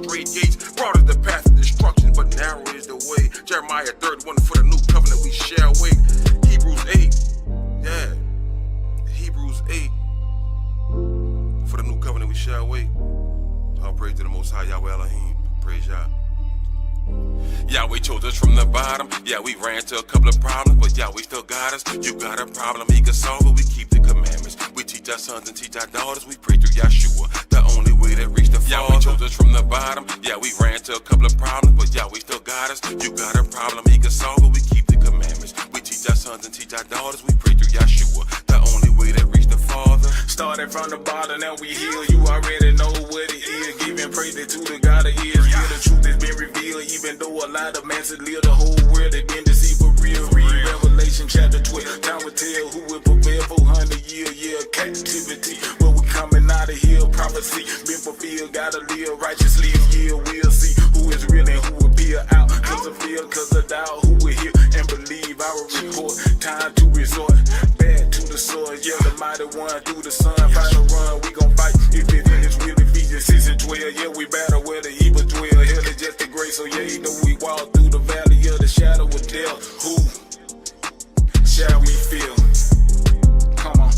great gates. Broad is the path of destruction, but narrow is the way. Jeremiah 31, for the new covenant we shall wait. Hebrews 8, yeah. Hebrews 8, for the new covenant we shall wait. All praise to the Most High Yahweh Elohim. Praise Yah. Yahweh chose us from the bottom. Yeah, we ran to a couple of problems, but Yahweh still got us. You got a problem, he can solve it. We keep the commandments. We teach our sons and teach our daughters. We pray through Yahshua, the only way to reach the Father. Yahweh chose us from the bottom. Yeah, we ran to a couple of problems, but Yahweh still got us. You got a problem, he can solve it. We keep the commandments. We teach our sons and teach our daughters. We pray through Yahshua, the only way to reach the Father. Started from the bottom, now we heal. You already know what it is. Giving praise to the God of Israel. The truth has been revealed, even though a lot of men should live the whole world. They been deceived for real. Read Revelation chapter 12. Time will tell who will prevail 400 year captivity. But we coming out of here. Prophecy been fulfilled. Gotta live righteously. Yeah, we'll see who is real and who will be out. Cause of fear, cause of doubt. Who will hear and believe our report. Time to resort back to the sword. Yeah, the mighty one through the sun. Final run, we gon' fight. If it is real, Ephesians 6 and 12. Yeah, we battle where the evil dwell. Hell is just a grace. So yeah, you know we walk through the valley of the shadow of death. Who shall we feel? Come on.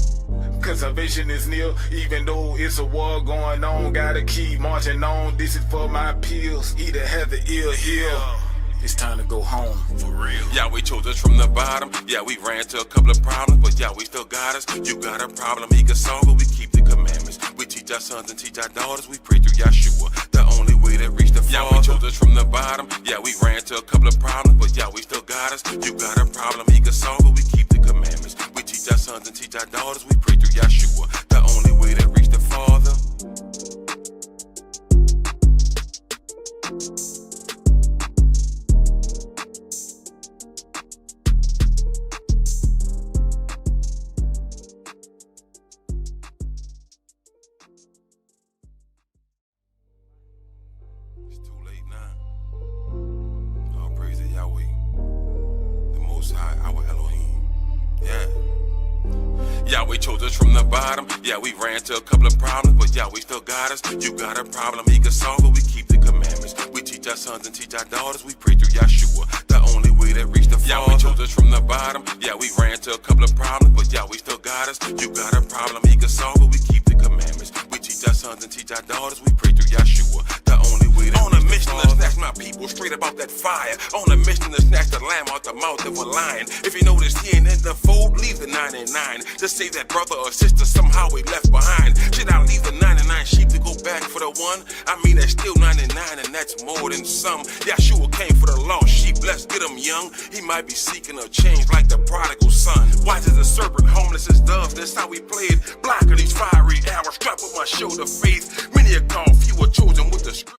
Cause salvation is near, even though it's a war going on. Gotta keep marching on. This is for my pills. He that has the ear, hear. It's time to go home, for real. Yahweh chose us from the bottom. Yeah, we ran to a couple of problems, but Yahweh still got us. You got a problem, he can solve it. We keep the commandments. We teach our sons and teach our daughters. We pray through Yahshua, the only way to reach the Father. Yahweh chose us from the bottom. Yeah, we ran to a couple of problems, but Yahweh still got us. You got a problem, he can solve it. We keep the commandments. We teach our sons and teach our daughters. We pray through Yahshua, the only way to reach the Father. Yahweh chose us from the bottom. Yeah, we ran to a couple of problems, but Yahweh still got us. You got a problem, he can solve it. We keep the commandments. We teach our sons and teach our daughters. We pray through Yahshua, the only way to reach the Father. Yahweh chose us from the bottom. Yeah, we ran to a couple of problems, but Yahweh still got us. You got a problem, he can solve it. We keep the commandments. We teach our sons and teach our daughters. We pray through Yahshua, the only way to reach the Father. On a mission to snatch my people straight up out that fire. On a mission to snatch the lamb out the mouth of a lion. If you notice he ain't in the fold, leave the 99. Just say that brother or sister somehow we left behind. Should I leave the 99 sheep to go back for the one? I mean, that's still 99 and that's more than some. Yahshua came for the lost sheep, let's get him young. He might be seeking a change like the prodigal son. Wise as a serpent, homeless as doves, that's how we played. Black of these fiery arrows, strapped with my shoulder faith. Many are called, few are chosen with the script.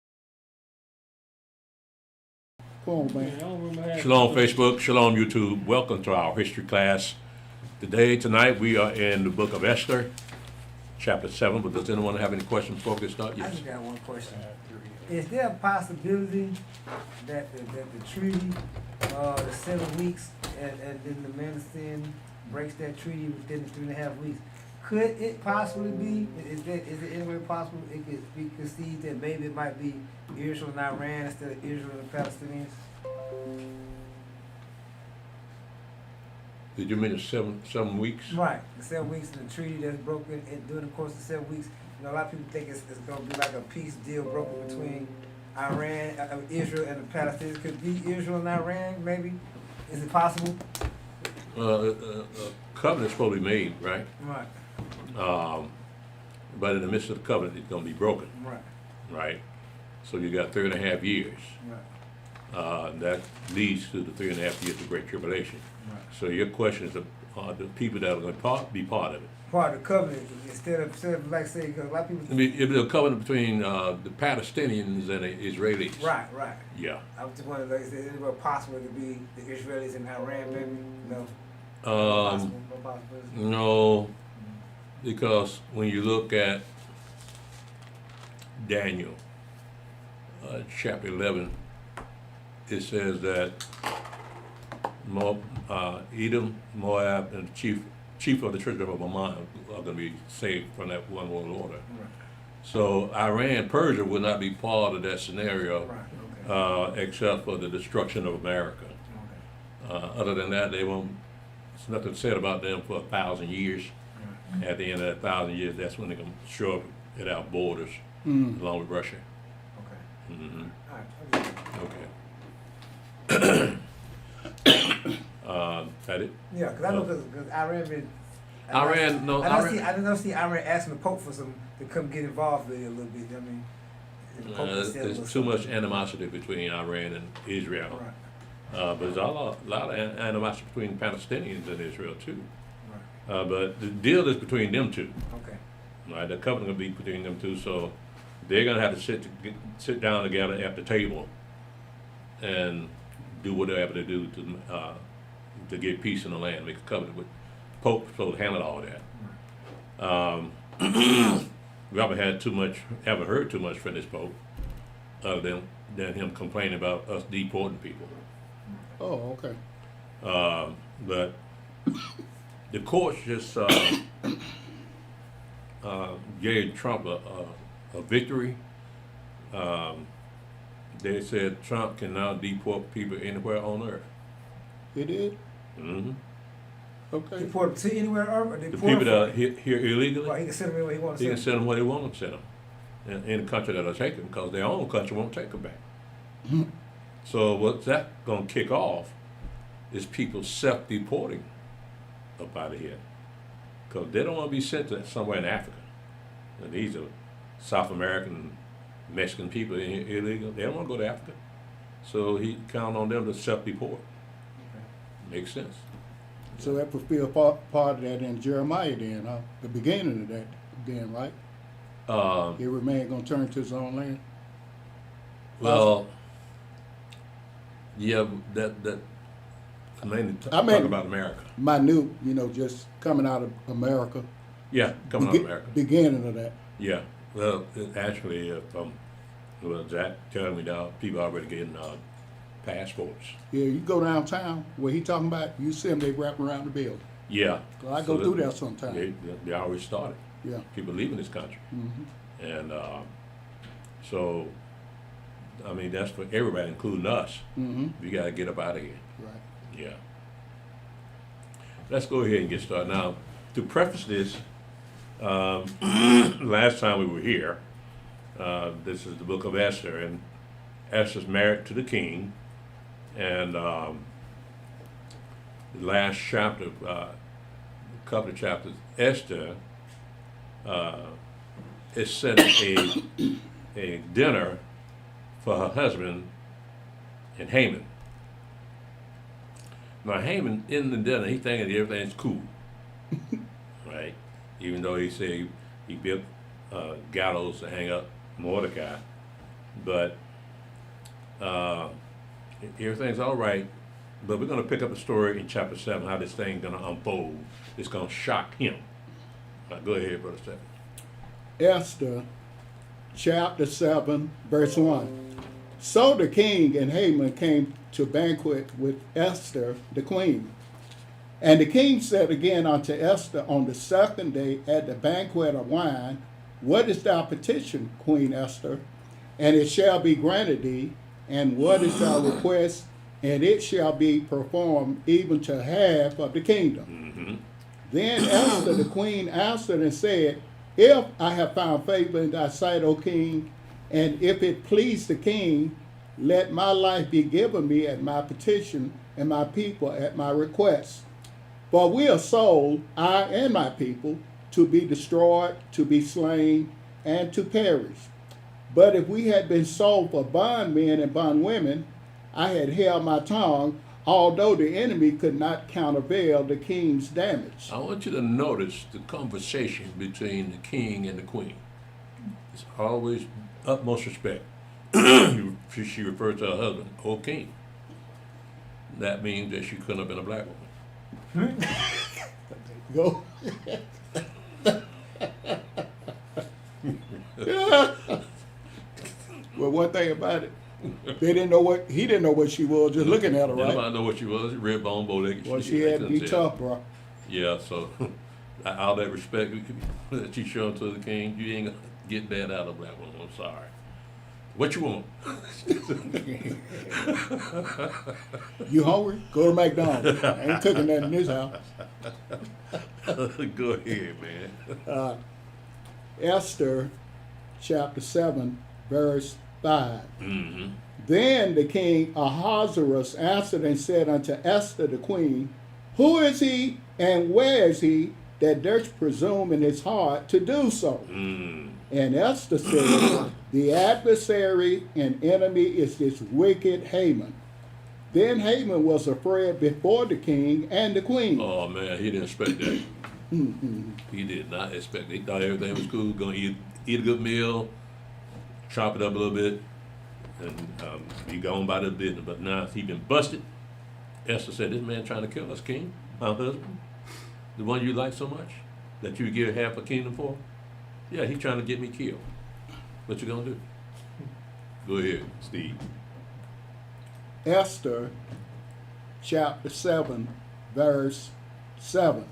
Shalom Facebook, Shalom YouTube. Welcome to our history class. Tonight we are in the book of Esther, chapter 7. But does anyone have any questions before we start? Yes. I just got one question. Is there a possibility that the treaty, the 7 weeks, and then the medicine breaks that treaty within the 3.5 weeks? Could it possibly be? Is it any way possible it could be conceived that maybe it might be Israel and Iran instead of Israel and the Palestinians? Did you mention 7 weeks? Right, the 7 weeks and the treaty that's broken during the course of 7 weeks. You know, a lot of people think it's going to be like a peace deal broken between Israel and the Palestinians. Could it be Israel and Iran, maybe? Is it possible? Covenant's supposed to be made, right? Right. But in the midst of the covenant, it's going to be broken. Right. Right? So you got 3.5 years. Right. That leads to the 3.5 years of Great Tribulation. Right. So your question is the people that are going to be part of it. Part of the covenant, instead of like say, because a lot of people. I mean, it'll be a covenant between the Palestinians and the Israelis. Right. Yeah. I was just wondering, like, is it possible to be the Israelis and Iran, maybe? No. No, because when you look at Daniel, chapter 11, it says that Edom, Moab, and the chief of the children of Ammon are going to be saved from that one world order. So Iran, Persia would not be part of that scenario, Right, okay. except for the destruction of America. Okay. Other than that, they won't. There's nothing said about them for 1,000 years. Right. At the end of that 1,000 years, that's when they're gonna show up at our borders, along with Russia. Okay. Hmm. All right. Okay. That it? Yeah, because I know because Iran been. Iran, no, I don't see Iran asking the Pope for some to come get involved with it a little bit. I mean, the Pope has said a little There's too much something. animosity between Iran and Israel. Right. But there's a lot of animosity between Palestinians and Israel too. Right. But the deal is between them two. Okay. Right, the covenant will be between them two, so they're gonna have to sit down together at the table and do whatever they do to get peace in the land, make a covenant with Pope, so handle all that. We haven't heard too much from this Pope, other than him complaining about us deporting people. Oh, okay. But the courts just gave Trump a victory. They said Trump can now deport people anywhere on earth. It did? Hmm. Okay. Deport them to anywhere on Earth, or The deport people that are them here illegally, Well, he can send them anywhere he wants he to can send send them where they want to send them. In the country that'll take them, because their own country won't take them back. So what's that gonna kick off is people self-deporting up out of here, because they don't want to be sent to somewhere in Africa. And these are South American, Mexican people illegal. They don't want to go to Africa, so he count on them to self-deport. Makes sense. So that fulfilled part of that in Jeremiah then, huh? The beginning of that then, right? Every man gonna turn to his own land? Well, yeah, that I mean, talk about America. Minute, just coming out of America. Yeah, coming out of America. Beginning of that. Yeah, well, actually, Zach telling me now, people are already getting passports. Yeah, you go downtown, where he talking about, you see them, they wrap around the building. Yeah. Well, I go through there sometime. They already started. Yeah. People leaving this country. Mm-hmm. And so, I mean, that's for everybody, including us. Mm-hmm. We got to get up out of here. Right. Yeah. Let's go ahead and get started. Now, to preface this, last time we were here, this is the book of Esther, and Esther's married to the king, and the last chapter, a couple of chapters, Esther is setting a dinner for her husband and Haman. Now Haman in the dinner, he thinking everything's cool, right? Even though he said he built gallows to hang up Mordecai, but everything's all right. But we're going to pick up a story in chapter 7, how this thing's going to unfold. It's going to shock him. Now, go ahead, Brother Stephen. Esther, chapter 7, verse 1. So the king and Haman came to banquet with Esther the queen. And the king said again unto Esther on the second day at the banquet of wine, What is thy petition, Queen Esther? And it shall be granted thee. And what is thy request? And it shall be performed even to half of the kingdom. Mm-hmm. Then Esther the queen answered and said, If I have found favor in thy sight, O king, and if it please the king, let my life be given me at my petition, and my people at my request. For we are sold, I and my people, to be destroyed, to be slain, and to perish. But if we had been sold for bondmen and bondwomen, I had held my tongue, although the enemy could not countervail the king's damage. I want you to notice the conversation between the king and the queen. It's always utmost respect. She refers to her husband, O king. That means that she couldn't have been a black woman. Go. Well, one thing about it, he didn't know what she was, just looking at her, right? Nobody know what she was, red bone, bow-legged. Well, she had to be tough, bro. Yeah, so all that respect that she showed to the king, you ain't gonna get that out of that one. I'm sorry. What you want? You hungry? Go to McDonald's. I ain't cooking that in this house. Go ahead, man. Esther chapter 7, verse 5. Mm-hmm. Then the king Ahasuerus answered and said unto Esther the queen, Who is he and where is he that durst presume in his heart to do so? Mm. And Esther said, The adversary and enemy is this wicked Haman. Then Haman was afraid before the king and the queen. Oh man, he didn't expect that. He did not expect it. He thought everything was cool. Gonna eat a good meal, chop it up a little bit, and be gone by the business. But now he been busted. Esther said, "This man trying to kill us, king, my husband, the one you like so much, that you give half a kingdom for. Yeah, he trying to get me killed. What you gonna do?" Go ahead, Steve. Esther chapter 7, verse 7.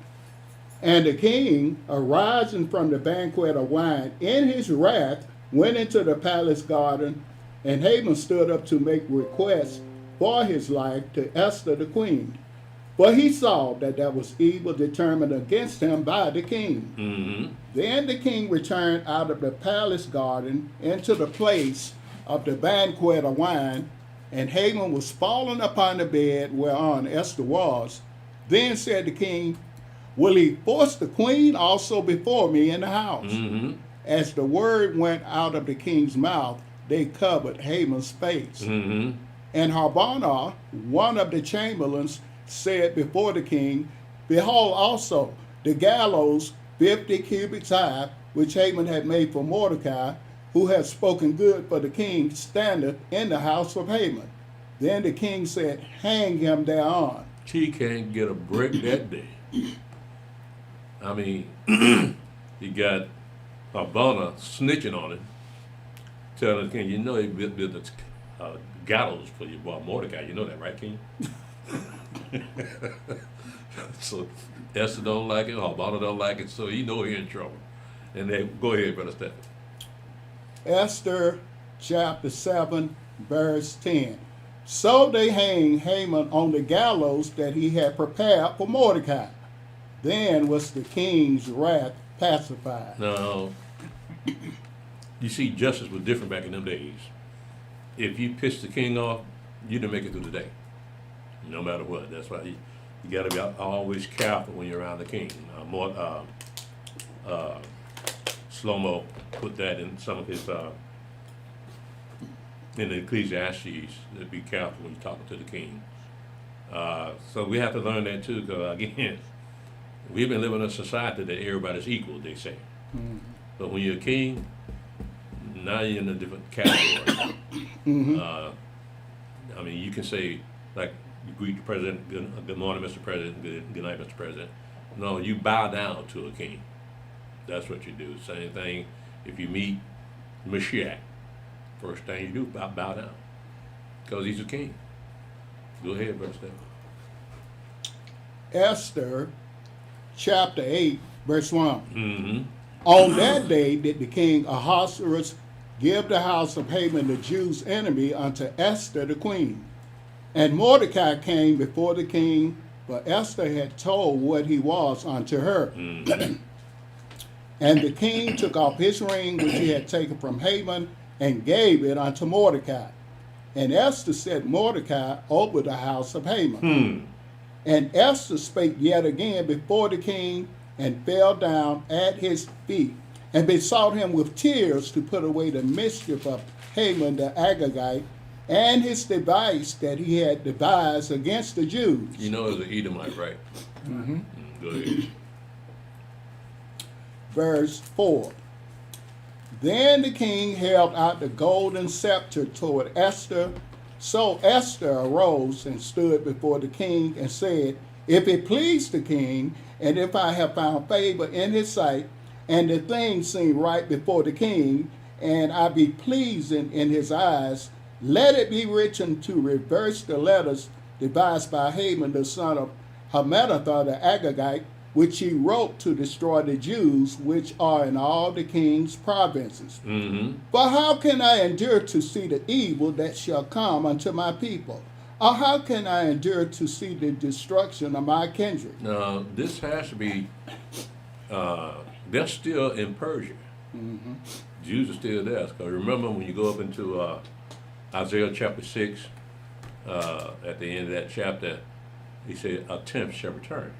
And the king, arising from the banquet of wine, in his wrath went into the palace garden, and Haman stood up to make request for his life to Esther the queen. For he saw that there was evil determined against him by the king. Mm-hmm. Then the king returned out of the palace garden into the place of the banquet of wine, and Haman was fallen upon the bed whereon Esther was. Then said the king, Will he force the queen also before me in the house? Mm-hmm. As the word went out of the king's mouth, they covered Haman's face. Mm-hmm. And Harbonah, one of the chamberlains, said before the king, Behold also the gallows 50 cubits high, which Haman had made for Mordecai, who had spoken good for the king, standeth in the house of Haman. Then the king said, Hang him thereon. He can't get a break that day. I mean, he got Harbonah snitching on him, telling the king, you know, he built the gallows for your boy Mordecai. You know that, right, king? So Esther don't like it, Harbonah don't like it, so you know he's in trouble. And then, go ahead, Brother Stephen. Esther chapter 7, verse 10. So they hanged Haman on the gallows that he had prepared for Mordecai. Then was the king's wrath pacified. Now, you see, justice was different back in them days. If you pissed the king off, you didn't make it through the day, no matter what. That's why you got to be always careful when you're around the king. Shlomo put that in some of his, in the Ecclesiastes, to be careful when you're talking to the king. So we have to learn that too, because again, we've been living in a society that everybody's equal, they say. Mm-hmm. But when you're a king, now you're in a different category. Mm-hmm. I mean, you can say, like, you greet the president, good morning, Mr. President, good night, Mr. President. No, you bow down to a king. That's what you do. Same thing if you meet Mashiach. First thing you do, bow down. Because he's a king. Go ahead, Brother Stephen. Esther chapter 8, verse 1. Mm-hmm. On that day did the king Ahasuerus give the house of Haman the Jews' enemy unto Esther the queen. And Mordecai came before the king, for Esther had told what he was unto her. Mm-hmm. And the king took off his ring which he had taken from Haman, and gave it unto Mordecai. And Esther set Mordecai over the house of Haman. And Esther spake yet again before the king, and fell down at his feet, and besought him with tears to put away the mischief of Haman the Agagite, and his device that he had devised against the Jews. You know, as an Edomite, right? Mm-hmm. Go ahead. Verse 4. Then the king held out the golden scepter toward Esther. So Esther arose and stood before the king and said, If it please the king, and if I have found favor in his sight, and the thing seem right before the king, and I be pleasing in his eyes, let it be written to reverse the letters devised by Haman the son of Hammedatha the Agagite, which he wrote to destroy the Jews which are in all the king's provinces. Mm-hmm. For how can I endure to see the evil that shall come unto my people? Or how can I endure to see the destruction of my kindred? Now, this has to be, they're still in Persia. Mm-hmm. Jews are still there. Because remember when you go up into Isaiah chapter 6, at the end of that chapter, he said, a tenth shall return.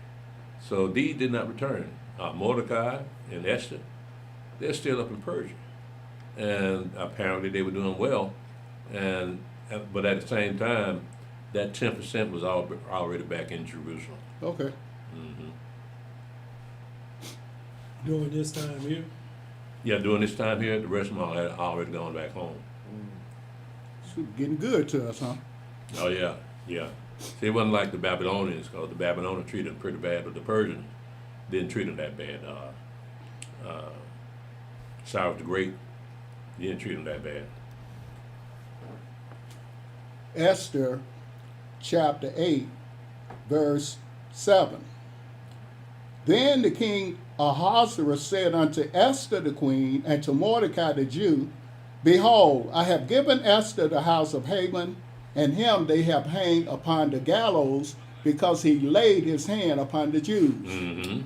So these did not return. Mordecai and Esther, they're still up in Persia. And apparently they were doing well. But at the same time, that 10% was already back in Jerusalem. Okay. Mm-hmm. During this time here? Yeah, during this time here, the rest of them had already gone back home. So getting good to us, huh? Oh, yeah, yeah. See, it wasn't like the Babylonians, because the Babylonians treated them pretty bad, but the Persians didn't treat them that bad. Cyrus the Great didn't treat them that bad. Esther chapter 8, verse 7. Then the king Ahasuerus said unto Esther the queen and to Mordecai the Jew, Behold, I have given Esther the house of Haman, and him they have hanged upon the gallows, because he laid his hand upon the Jews. Mm-hmm.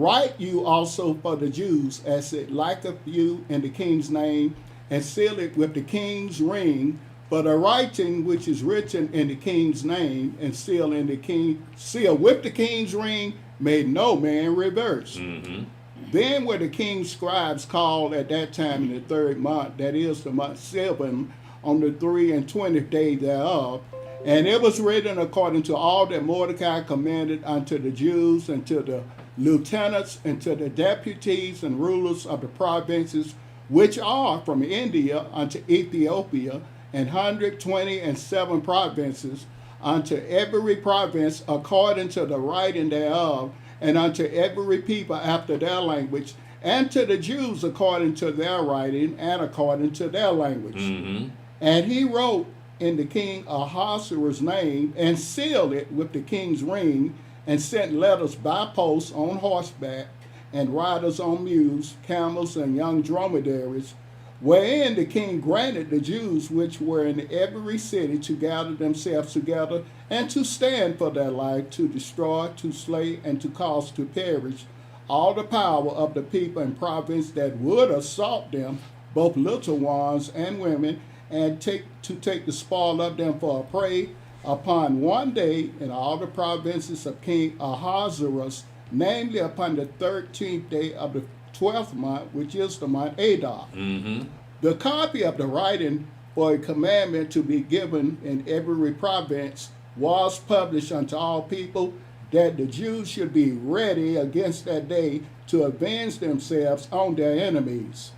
Write you also for the Jews, as it liketh you in the king's name, and seal it with the king's ring. For the writing which is written in the king's name and seal with the king's ring, may no man reverse. Mm-hmm. Then were the king's scribes called at that time in the 3rd month, that is the month 7, on the 23rd day thereof. And it was written according to all that Mordecai commanded unto the Jews, and to the lieutenants, and to the deputies and rulers of the provinces, which are from India unto Ethiopia, and 127 provinces, unto every province according to the writing thereof, and unto every people after their language, and to the Jews according to their writing and according to their language. Mm-hmm. And he wrote in the king Ahasuerus' name, and sealed it with the king's ring, and sent letters by post on horseback, and riders on mules, camels, and young dromedaries, wherein the king granted the Jews which were in every city to gather themselves together, and to stand for their life, to destroy, to slay, and to cause to perish all the power of the people and province that would assault them, both little ones and women, and to take the spoil of them for a prey, upon one day in all the provinces of King Ahasuerus, namely upon the 13th day of the 12th month, which is the month Adar. Mm-hmm. The copy of the writing for a commandment to be given in every province was published unto all people, that the Jews should be ready against that day to avenge themselves on their enemies.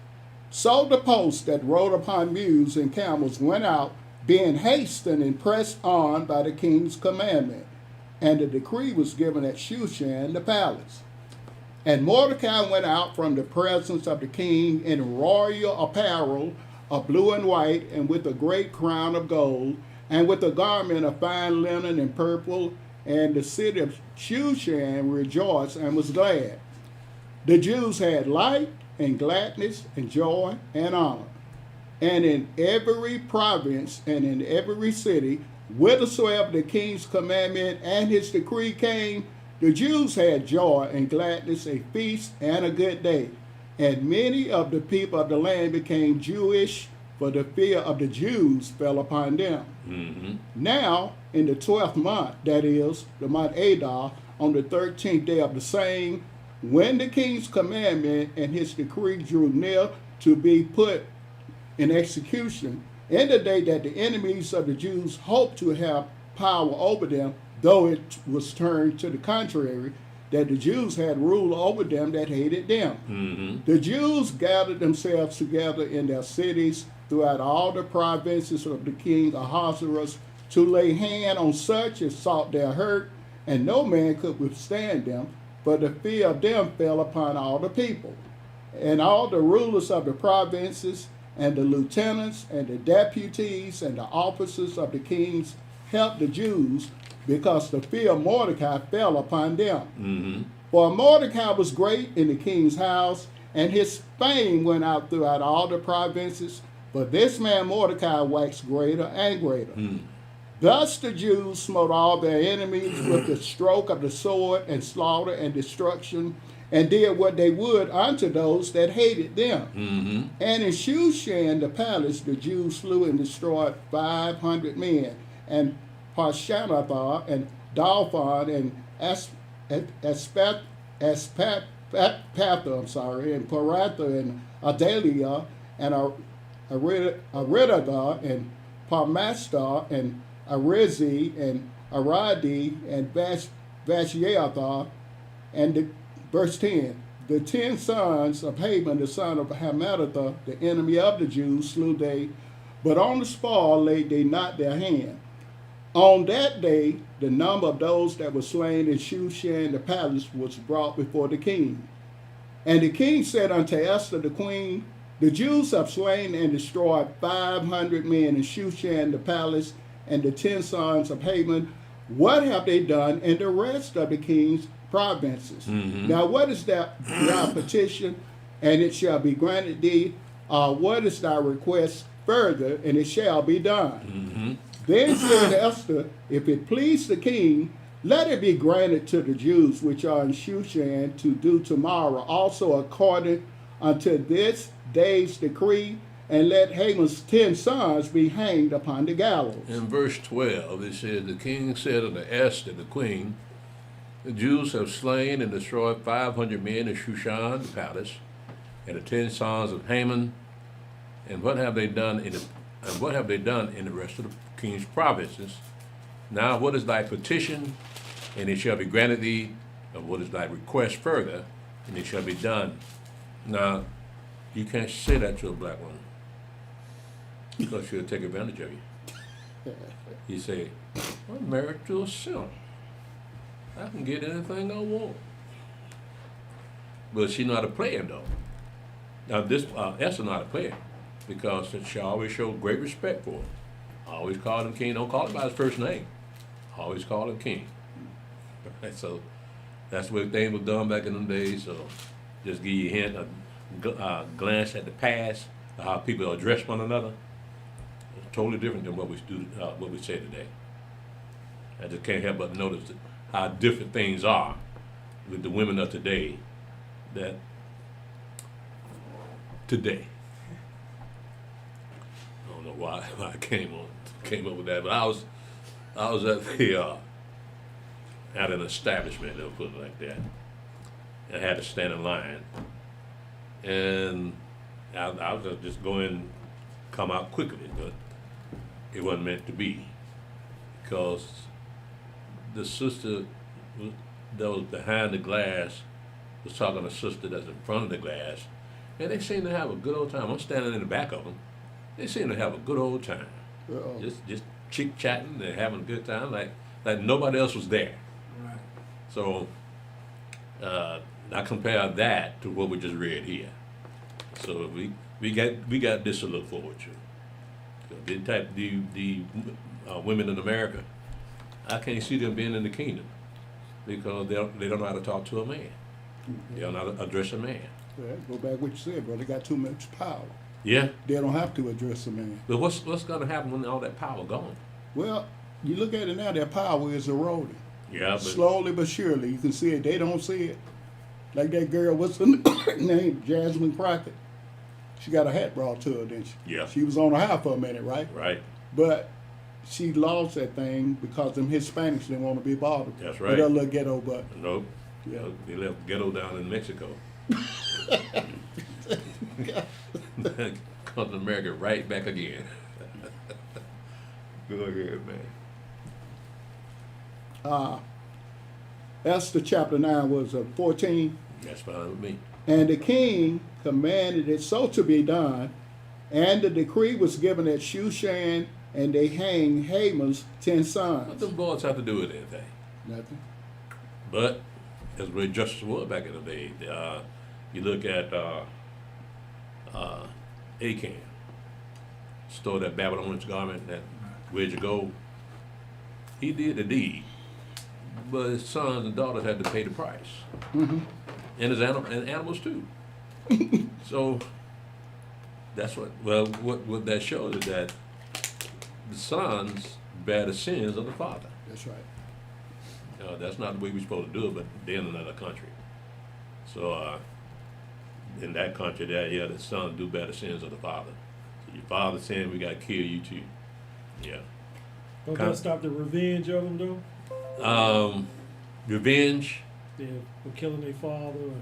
So the posts that rode upon mules and camels went out, being hastened and pressed on by the king's commandment. And the decree was given at Shushan the palace. And Mordecai went out from the presence of the king in royal apparel of blue and white, and with a great crown of gold, and with a garment of fine linen and purple. And the city of Shushan rejoiced and was glad. The Jews had light and gladness and joy and honor. And in every province and in every city, whithersoever the king's commandment and his decree came, the Jews had joy and gladness, a feast and a good day. And many of the people of the land became Jewish, for the fear of the Jews fell upon them. Mm-hmm. Now, in the 12th month, that is, the month Adar, on the 13th day of the same, when the king's commandment and his decree drew near to be put in execution, in the day that the enemies of the Jews hoped to have power over them, though it was turned to the contrary, that the Jews had rule over them that hated them. Mm-hmm. The Jews gathered themselves together in their cities throughout all the provinces of the king Ahasuerus, to lay hand on such as sought their hurt, and no man could withstand them, for the fear of them fell upon all the people. And all the rulers of the provinces, and the lieutenants, and the deputies, and the officers of the kings helped the Jews, because the fear of Mordecai fell upon them. Mm-hmm. For Mordecai was great in the king's house, and his fame went out throughout all the provinces. But this man Mordecai waxed greater and greater. Thus the Jews smote all their enemies with the stroke of the sword, and slaughter and destruction, and did what they would unto those that hated them. And in Shushan the palace the Jews slew and destroyed 500 men, and Parshanatha and Dalphon and Aspatha, and Paratha and Adalia and Aridaga and Parmasta and Arizi and Aradi and Vashiatha, and verse 10, the 10 sons of Haman, the son of Hammedatha, the enemy of the Jews, slew they, but on the spoil laid they not their hand. On that day, the number of those that were slain in Shushan the palace was brought before the king. And the king said unto Esther the queen, the Jews have slain and destroyed 500 men in Shushan the palace, and the 10 sons of Haman. What have they done in the rest of the king's provinces? Now what is thy petition, and it shall be granted thee? What is thy request further, and it shall be done? Then said Esther, if it please the king, let it be granted to the Jews which are in Shushan to do tomorrow also according unto this day's decree, and let Haman's 10 sons be hanged upon the gallows. In verse 12, it says, the king said unto Esther the queen, the Jews have slain and destroyed 500 men in Shushan the palace, and the 10 sons of Haman. And what have they done in the rest of the king's provinces? Now what is thy petition, and it shall be granted thee? And what is thy request further, and it shall be done? Now you can't say that to a black woman, because she'll take advantage of you. You say, I'm married to a simp. I can get anything I want. But she know how to play him though. Now this Esther know how to play him, because she always showed great respect for him. Always called him king. Don't call him by his first name. Always call him king. So that's the way things were done back in them days. So just give you a hint, a glance at the past, of how people address one another. It's totally different than what we do, what we say today. I just can't help but notice that how different things are with the women of today. That today, I don't know why I came up with that, but I was at an establishment, they'll put it like that. I had to stand in line, and I was just going, come out quickly, but it wasn't meant to be, because the sister that was behind the glass was talking to the sister that's in front of the glass, and they seemed to have a good old time. I'm standing in the back of them. They seemed to have a good old time, just chit-chatting and having a good time, like nobody else was there. Right. So I compare that to what we just read here. So we got this to look forward to. The women in America, I can't see them being in the kingdom, because they don't know how to talk to a man. They don't know how to address a man. Yeah, go back what you said, bro. They got too much power. Yeah. They don't have to address a man. But what's going to happen when all that power gone? Well, you look at it now, their power is eroding. Yeah, but Slowly but surely. You can see it. They don't see it. Like that girl, what's her name? Jasmine Crockett. She got a hat brought to her, didn't she? Yeah. She was on a high for a minute, right? right. But she lost that thing because them Hispanics didn't want to be bothered. That's With right. her little ghetto butt. Nope. Yeah. They left ghetto down in Mexico. Come to America right back again. Go ahead, man. Esther chapter 9 was 14. That's fine with me. And the king commanded it so to be done, and the decree was given at Shushan, and they hanged Haman's 10 What sons. them boys have to do with anything? Nothing. But that's where justice was back in the day. You look at Achan, stole that Babylonian garment, that wedge of gold. He did the deed, but his sons and daughters had to pay the price, and his animals too. So that's what that shows is that the sons bear the sins of the father. That's right. That's not the way we're supposed to do it, but they're in another country. So in that country, the sons do bear the sins of the father. So your father saying we got to kill you too. Yeah. Don't that stop the revenge of them though? Revenge. Yeah, for killing their father or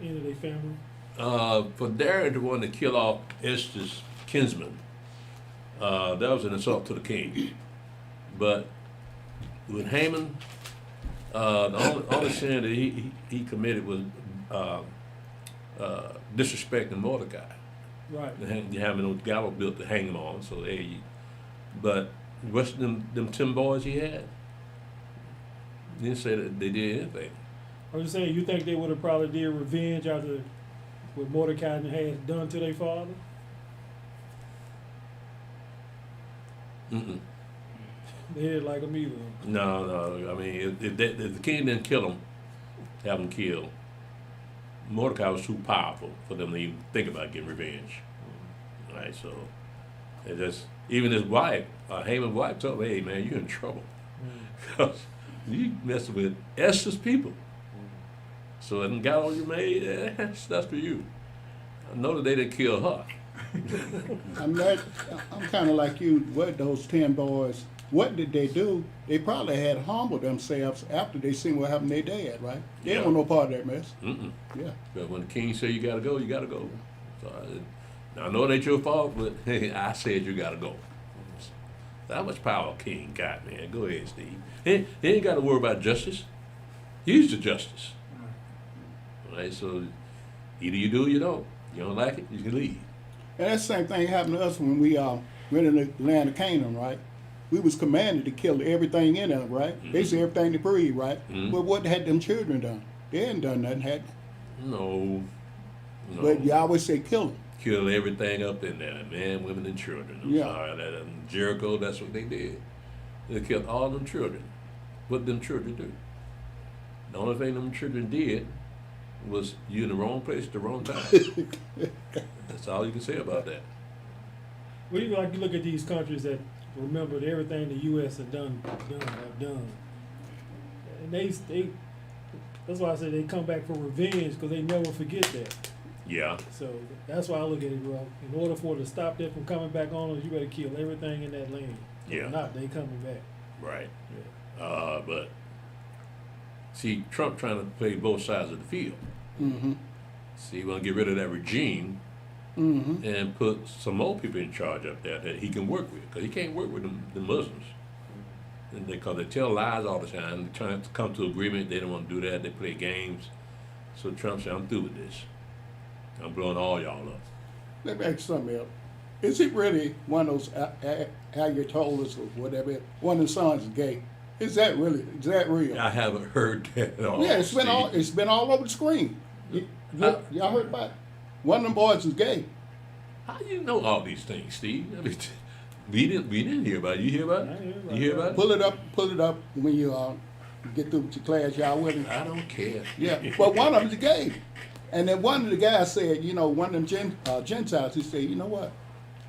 any of their family. For Darren to want to kill off Esther's kinsman, that was an insult to the king. But with Haman, the only sin that he committed was disrespecting Mordecai. Right. Having no gallows built to hang him on. So but what's them 10 boys he had? He didn't say that they did anything. I was just saying, you think they would have probably did revenge after what Mordecai had done to their father? Mm-mm. They didn't like him either. No. I mean, if the king didn't kill him, have him killed, Mordecai was too powerful for them to even think about getting revenge. Right, so it just, even his wife, Haman's wife, told him, "Hey man, you're in trouble because you messing with Esther's people." So and got all you made, that's for you. I know that they didn't kill her. I'm kind of like you. What those 10 boys? What did they do? They probably had humbled themselves after they seen what happened to their dad, right? They didn't want no part of that mess. Mm-mm. Yeah. But when the king said you gotta go, you gotta go. So I know it ain't your fault, but hey, I said you gotta go. So how much power a king got, man? Go ahead, Steve. He ain't got to worry about justice. He's the justice. Right? So either you do or you don't. You don't like it, you can leave. And that same thing happened to us when we went in the land of Canaan, right? We was commanded to kill everything in it, right? Mm-hmm. Basically everything they breathe, right? Mm-hmm. But what had them children done? They hadn't done nothing, had they? No. But you always say kill them. Kill everything up in there, man, women, and children. I'm Yeah. sorry. That in Jericho, that's what they did. They killed all them children. What them children do? The only thing them children did was you in the wrong place at the wrong time. That's all you can say about that. Well, you look at these countries that remembered everything the U.S. have done, and they that's why I say they come back for revenge because they never forget that. Yeah. So that's why I look at it, bro. In order for it to stop them from coming back on us, you better kill everything in that land. Yeah. If not, they coming back. Right. Yeah. But see, Trump trying to play both sides of the field. Mm-hmm. See, he want to get rid of that regime Mm-hmm. and put some more people in charge up there that he can work with, because he can't work with the Muslims. And because they tell lies all the time, they're trying to come to agreement. They don't want to do that. They play games. So Trump said, "I'm through with this. I'm blowing all y'all up." Let me ask you something else. Is it really one of those ayatollahs or whatever? One of the sons is gay. Is that real? I haven't heard that at all. Yeah, it's Steve. been all over the screen. Y'all heard about it? One of them boys is gay. How do you know all these things, Steve? I mean, we didn't hear about it. You hear about I it? hear about You hear it. about it? Pull it up when you get through with your class. Y'all with me? I don't care. Yeah, but one of them is gay. And then one of the guys said, one of them Gentiles, he said, you know what?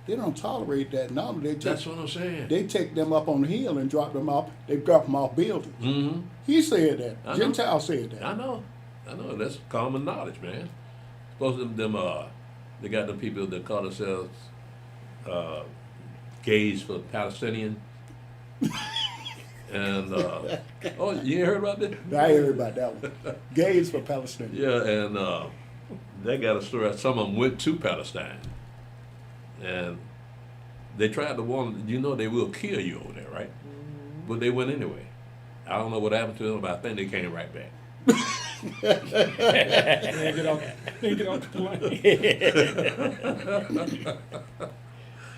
They don't tolerate that. No, That's what I'm saying. they take them up on the hill and drop them off. They drop them off buildings. Mm-hmm. He said that. I know. Gentile said that. I know. That's common knowledge, man. Suppose them they got them people that call themselves gays for Palestinian. And oh, you ain't heard about that? I heard about that one. Gays for Palestinians. Yeah, and they got a story. Some of them went to Palestine, and they tried to warn. They will kill you over there, right? But they went anyway. I don't know what happened to them, but I think they came right back. They get off the plane.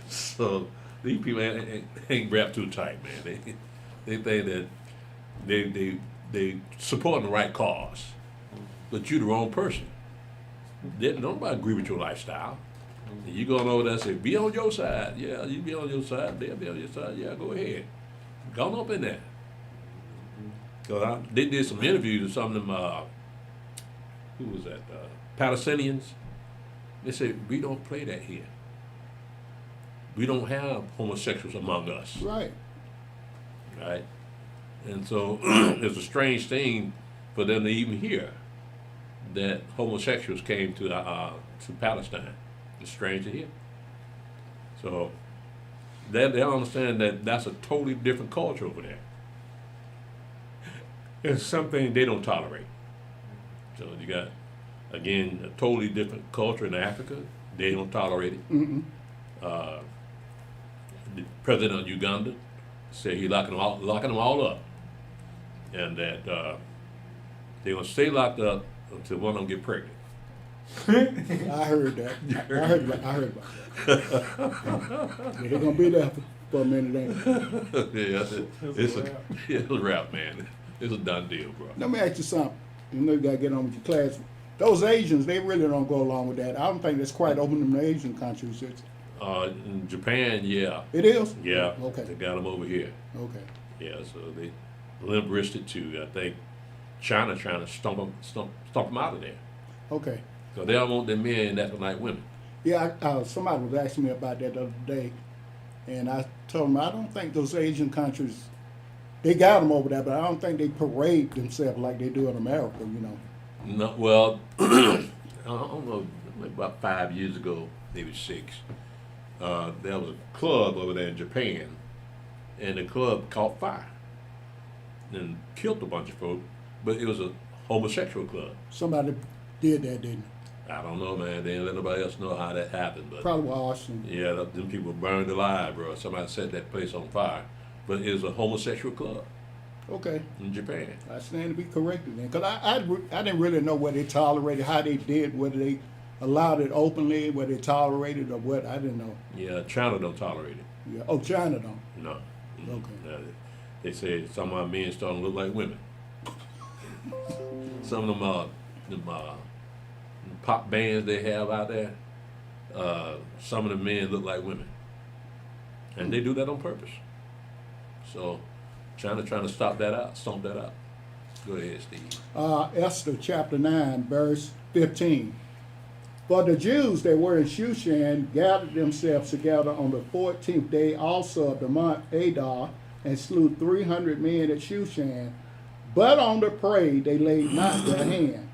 So these people ain't wrapped too tight, man. They think that they supporting the right cause, but you the wrong person. Nobody agree with your lifestyle. And you going over there and say, be on your side. Yeah, you be on your side. They'll be on your side. Yeah, go ahead. Go on up in there. Because they did some interviews with some of them, who was that, Palestinians. They said, we don't play that here. We don't have homosexuals among us. Right. Right? And so it's a strange thing for them to even hear that homosexuals came to Palestine. It's strange to hear. So they understand that that's a totally different culture over there. It's something they don't tolerate. So you got, again, a totally different culture in Africa. They don't tolerate it. Mm-mm. The president of Uganda said he's locking them all up, and that they're gonna stay locked up until one of them get pregnant. I heard that. I heard about that. They're gonna be there for a minute, ain't they? Yeah, it's a wrap, man. It's a done deal, bro. Let me ask you something. You know you gotta get on with your class. Those Asians, they really don't go along with that. I don't think that's quite open in the Asian countries. In Japan, yeah. It is? Yeah. Okay. They got them over here. Okay. Yeah, so they limp-wristed too. I think China trying to stomp them out of there. Okay. So they don't want their men acting like women. Yeah, somebody was asking me about that the other day, and I told them I don't think those Asian countries, they got them over there, but I don't think they parade themselves like they do in America, you know. No, well, I don't know, maybe about 5 years ago, maybe 6, there was a club over there in Japan, and the club caught fire and killed a bunch of folk, but it was a homosexual club. Somebody did that, didn't I don't know, man. They didn't let nobody else know how that happened, they? but Probably Washington. yeah, them people burned alive, bro. Somebody set that place on fire, but it was a homosexual club Okay. in Japan. I stand to be corrected then. Because I didn't really know what they tolerated, how they did, whether they allowed it openly, whether they tolerated or what. I didn't know. Yeah, China don't tolerate it. Yeah. Oh, China don't. No. Okay. They say some of our men starting to look like women. Some of them pop bands they have out there, some of the men look like women. And they do that on purpose. So China trying to stomp that out. Go ahead, Steve. Esther chapter 9, verse 15. For the Jews that were in Shushan gathered themselves together on the 14th day also of the month Adar, and slew 300 men at Shushan. But on the prey they laid not their hand.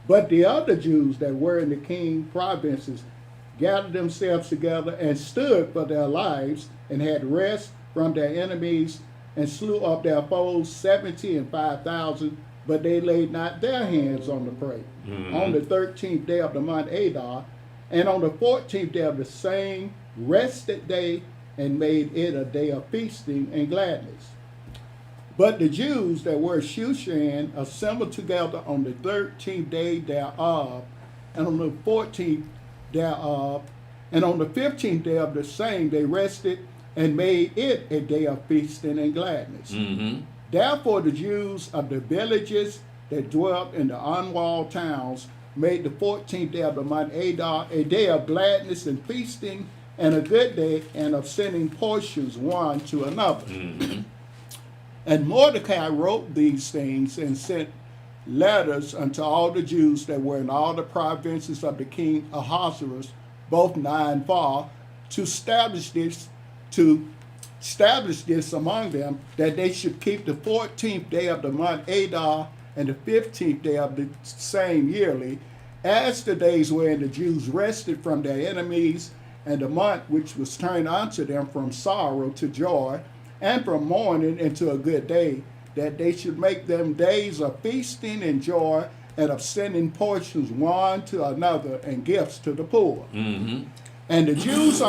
But the other Jews that were in the king's provinces gathered themselves together and stood for their lives, and had rest from their enemies, and slew of their foes 70 and 5,000. But they laid not their hands on the prey. On the 13th day of the month Adar, and on the 14th day of the same rested day, and made it a day of feasting and gladness. But the Jews that were at Shushan assembled together on the 13th day thereof, and on the 14th thereof, and on the 15th day of the same they rested, and made it a day of feasting and gladness. Mm-hmm. Therefore the Jews of the villages that dwelt in the unwalled towns made the 14th day of the month Adar a day of gladness and feasting, and a good day, and of sending portions one to another. Mm-hmm. And Mordecai wrote these things and sent letters unto all the Jews that were in all the provinces of the king Ahasuerus, both nigh and far, to establish this among them, that they should keep the 14th day of the month Adar and the 15th day of the same yearly, as the days wherein the Jews rested from their enemies, and the month which was turned unto them from sorrow to joy, and from mourning into a good day, that they should make them days of feasting and joy, and of sending portions one to another, and gifts to the poor. Mm-hmm. And the Jews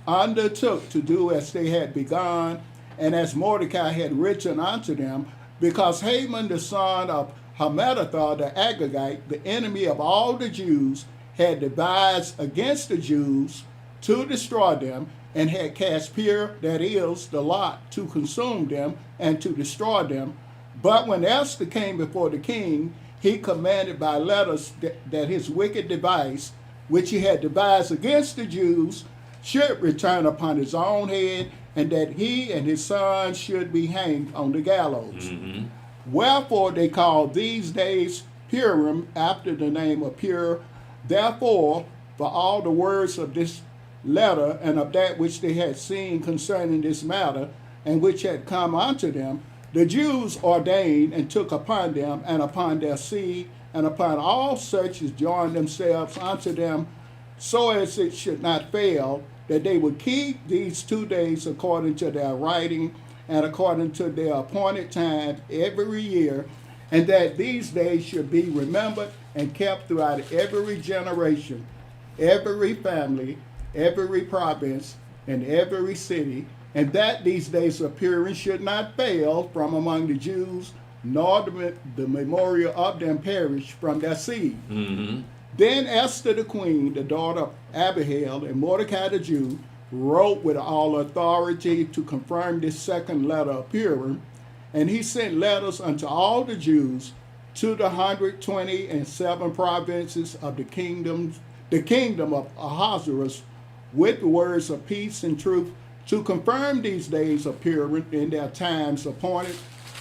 undertook to do as they had begun, and as Mordecai had written unto them, because Haman the son of Hammedatha the Agagite, the enemy of all the Jews, had devised against the Jews to destroy them, and had cast Pur, that is, the lot, to consume them and to destroy them. But when Esther came before the king, he commanded by letters that his wicked device, which he had devised against the Jews, should return upon his own head, and that he and his sons should be hanged on the gallows. Mm-hmm. Wherefore they call these days Purim, after the name of Pur. Therefore, for all the words of this letter and of that which they had seen concerning this matter, and which had come unto them, the Jews ordained and took upon them and upon their seed and upon all such as joined themselves unto them, so as it should not fail, that they would keep these 2 days according to their writing and according to their appointed time every year, and that these days should be remembered and kept throughout every generation, every family, every province, and every city, and that these days of Purim should not fail from among the Jews, nor the memorial of them perish from their seed. Mm-hmm. Then Esther the queen, the daughter of Abihail, and Mordecai the Jew, wrote with all authority to confirm this second letter of Purim, and he sent letters unto all the Jews to the 127 provinces of the kingdom of Ahasuerus, with words of peace and truth, to confirm these days of Purim in their times appointed,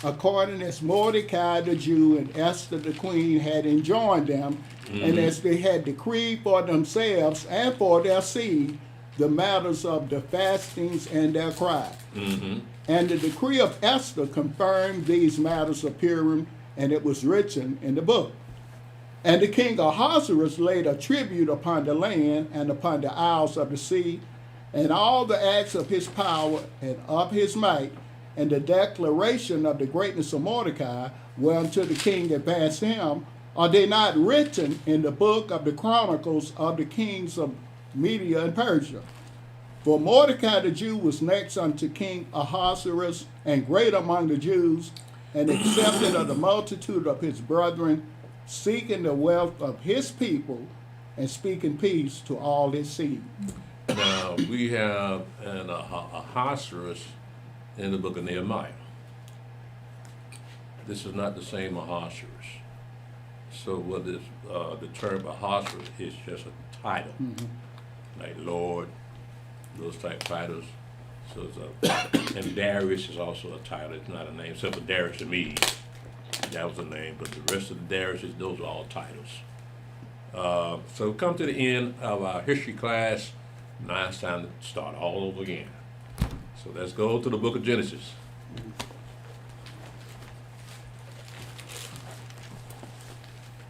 according as Mordecai the Jew and Esther the queen had enjoined them, and as they had decreed for themselves and for their seed the matters of the fastings and their cry. Mm-hmm. And the decree of Esther confirmed these matters of Purim, and it was written in the book. And the king Ahasuerus laid a tribute upon the land and upon the isles of the sea, and all the acts of his power and of his might, and the declaration of the greatness of Mordecai, whereunto the king advanced him, are they not written in the book of the chronicles of the kings of Media and Persia? For Mordecai the Jew was next unto King Ahasuerus, and great among the Jews, and accepted of the multitude of his brethren, seeking the wealth of his people, and speaking peace to all his seed. Now, we have an Ahasuerus in the book of Nehemiah. This is not the same Ahasuerus. So what is the term Ahasuerus is just a title, like Lord, those type titles. So it's and Darius is also a title. It's not a name, except for Darius the Mede. That was a name, but the rest of the Dariuses, those are all titles. So we come to the end of our history class. Now it's time to start all over again. So let's go to the book of Genesis.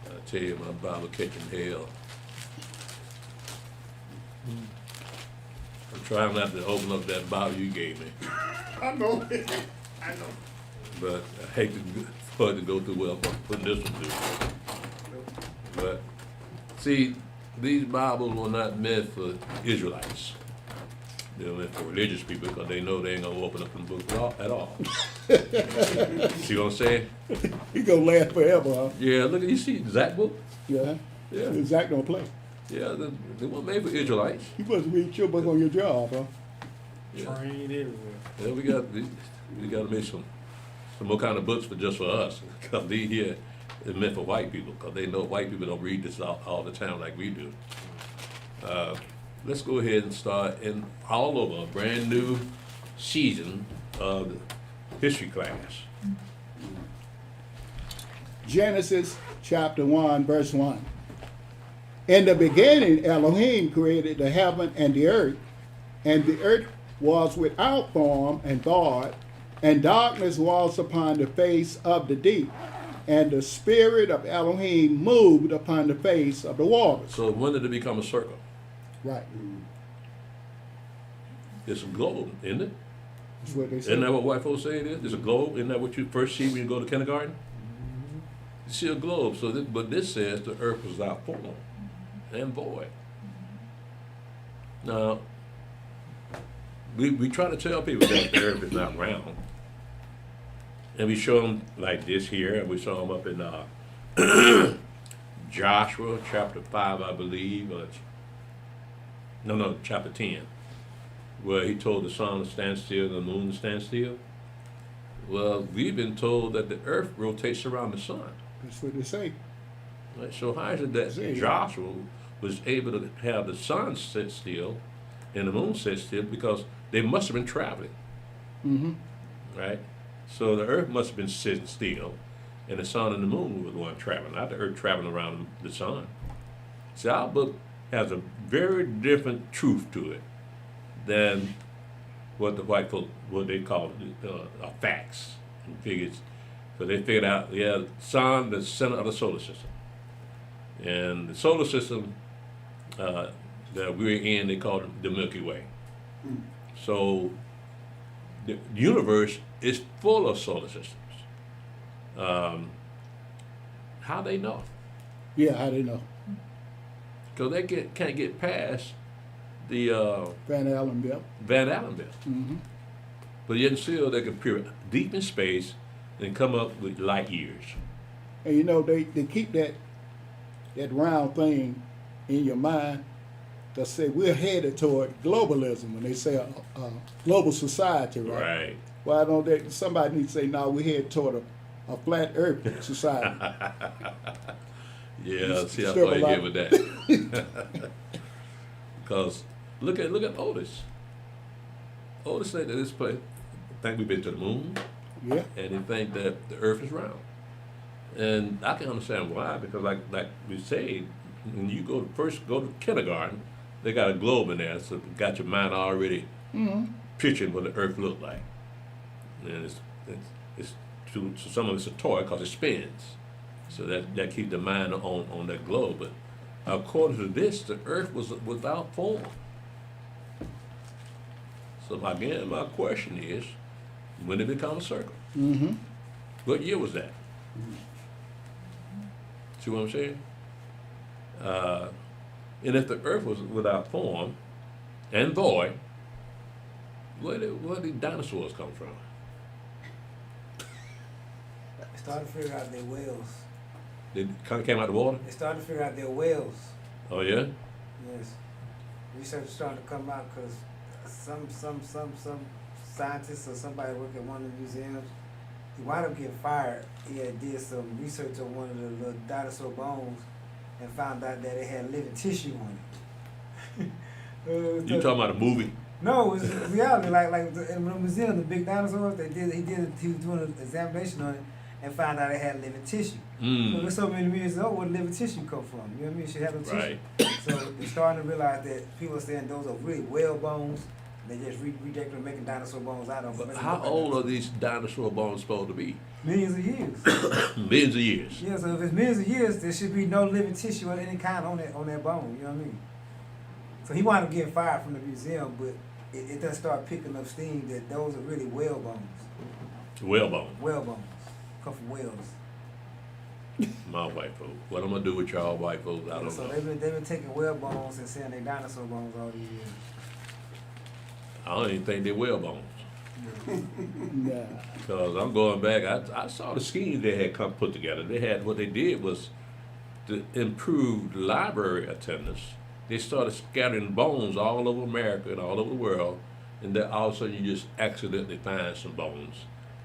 I tell you, my Bible catching hell. I'm trying not to open up that Bible you gave me, I know. I know. but I hate for it to go through what I'm putting this one through. But see, these Bibles were not meant for Israelites. They're meant for religious people because they know they ain't gonna open up the book at all. See what I'm saying? He gonna last forever, huh? Yeah, look at you see Zach book. Yeah. Yeah. Zach don't play. Yeah, they weren't made for Israelites. You must read your book on your job, huh? Yeah. Trained everywhere. Yeah, we got to make some more kind of books for just for us because these here is meant for white people because they know white people don't read this all the time like we do. Let's go ahead and start in all over a brand new season of the history class. Genesis chapter 1, verse 1. In the beginning, Elohim created the heaven and the earth was without form and void, and darkness was upon the face of the deep, and the spirit of Elohim moved upon the face of the waters. So when did it become a circle? Right. It's a globe, isn't it? That's what they say. Isn't that what white folks say it is? It's a globe. Isn't that what you first see when you go to kindergarten? You see a globe. So, but this says the earth was without form and void. Now, we try to tell people that the earth is not round. And we show them like this here, and we saw them up in Joshua chapter 5, I believe. Chapter 10, where he told the sun to stand still and the moon to stand still. Well, we've been told that the earth rotates around the sun. That's what they say. Right? So how is it that Joshua was able to have the sun sit still and the moon sit still? Because they must have been traveling, Mm-hmm. right? So the earth must have been sitting still, and the sun and the moon were the one traveling, not the earth traveling around the sun. See, our book has a very different truth to it than what the white folk, what they call facts and figures. So they figured out, yeah, sun, the center of the solar system. And the solar system that we're in, they call it the Milky Way. So the universe is full of solar systems. How they know? Yeah, how they know? Because they can't get past the Van Allen belt. Van Allen belt. Mm-hmm. But yet still they can peer deep in space and come up with light years. And you know, they keep that round thing in your mind. They say we're headed toward globalism when they say a global society, right? Right. Why don't they? Somebody needs to say, no, we're headed toward a flat Earth society. Yeah, see how Still far you alive. get with that. Because look at Otis. Otis said that this place think we've been to the moon, Yeah. and they think that the Earth is round. And I can understand why, because like we say, when you go to kindergarten, they got a globe in there, so you got your mind already picturing what the Earth looked like. And it's to some of it's a toy because it spins, so that keeps the mind on that globe. But according to this, the Earth was without form. So again, my question is, when did it become a circle? Mm-hmm. What year was that? See what I'm saying? And if the Earth was without form and void, where did dinosaurs come from? They started to figure out their whales. They came out of the water? They started to figure out their whales. Oh yeah? Yes. Research is starting to come out because some scientist or somebody working at one of the museums, he wound up getting fired. He had did some research on one of the little dinosaur bones and found out that it had living tissue on it. You talking about a movie? No, it's reality. Like in the museum, the big dinosaurs, he was doing an examination on it and found out it had living tissue. So there's so many millions of where living tissue come from. You know what I mean? It should have no tissue. Right. So they're starting to realize that people are saying those are really whale bones. They just ridiculous making dinosaur bones out of them. But how old are these dinosaur bones supposed to be? Millions of years. Millions of years. Yeah, so if it's millions of years, there should be no living tissue of any kind on that bone. You know what I mean? So he wound up getting fired from the museum, but it does start picking up steam that those are really whale bones. Whale bone. Whale bones come from whales. My white folks. What I'm gonna do with y'all white folks, I don't So know. they've been taking whale bones and saying they dinosaur bones all these years. I don't even think they're whale bones. Nah. Because I'm going back, I saw the scheme they had put together. They had, what they did was to improve library attendance. They started scattering bones all over America and all over the world, and then all of a sudden you just accidentally find some bones.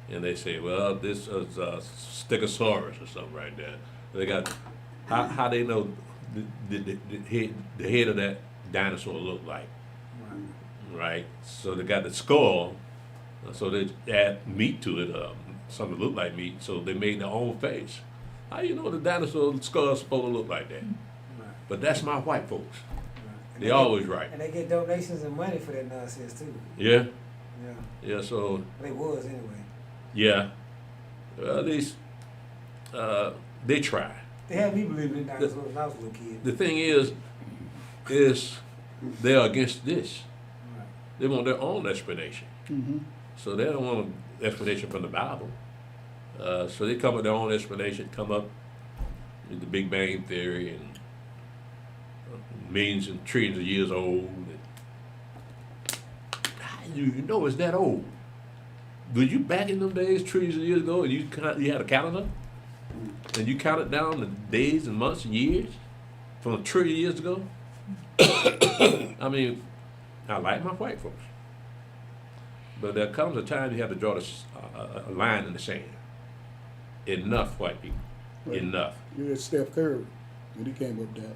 And they say, well, this is a Stegosaurus or something right there. They got, how they know the head of that dinosaur looked like, right? So they got the skull, so they add meat to it, something that looked like meat, so they made their own face. How you know the dinosaur skull is supposed to look like that? Right. But that's my white folks. And They always right. And they get donations and money for that nonsense too. Yeah? Yeah. Yeah, so, They was anyway. yeah. Well, at least, they try. They had me believing in dinosaurs when I was a little kid. The thing is they're against this. Right. They want their own explanation. Mm-hmm. So they don't want an explanation from the Bible. So they come with their own explanation, come up with the Big Bang Theory and millions and trillions of years old. You know it's that old. Were you back in them days, trillions of years ago, and you had a calendar? And you counted down the days and months and years from a trillion years ago? I mean, I like my white folks. But there comes a time you have to draw a line in the sand. Enough, white people. Right. Enough. You had Steph Curry when he came up with that.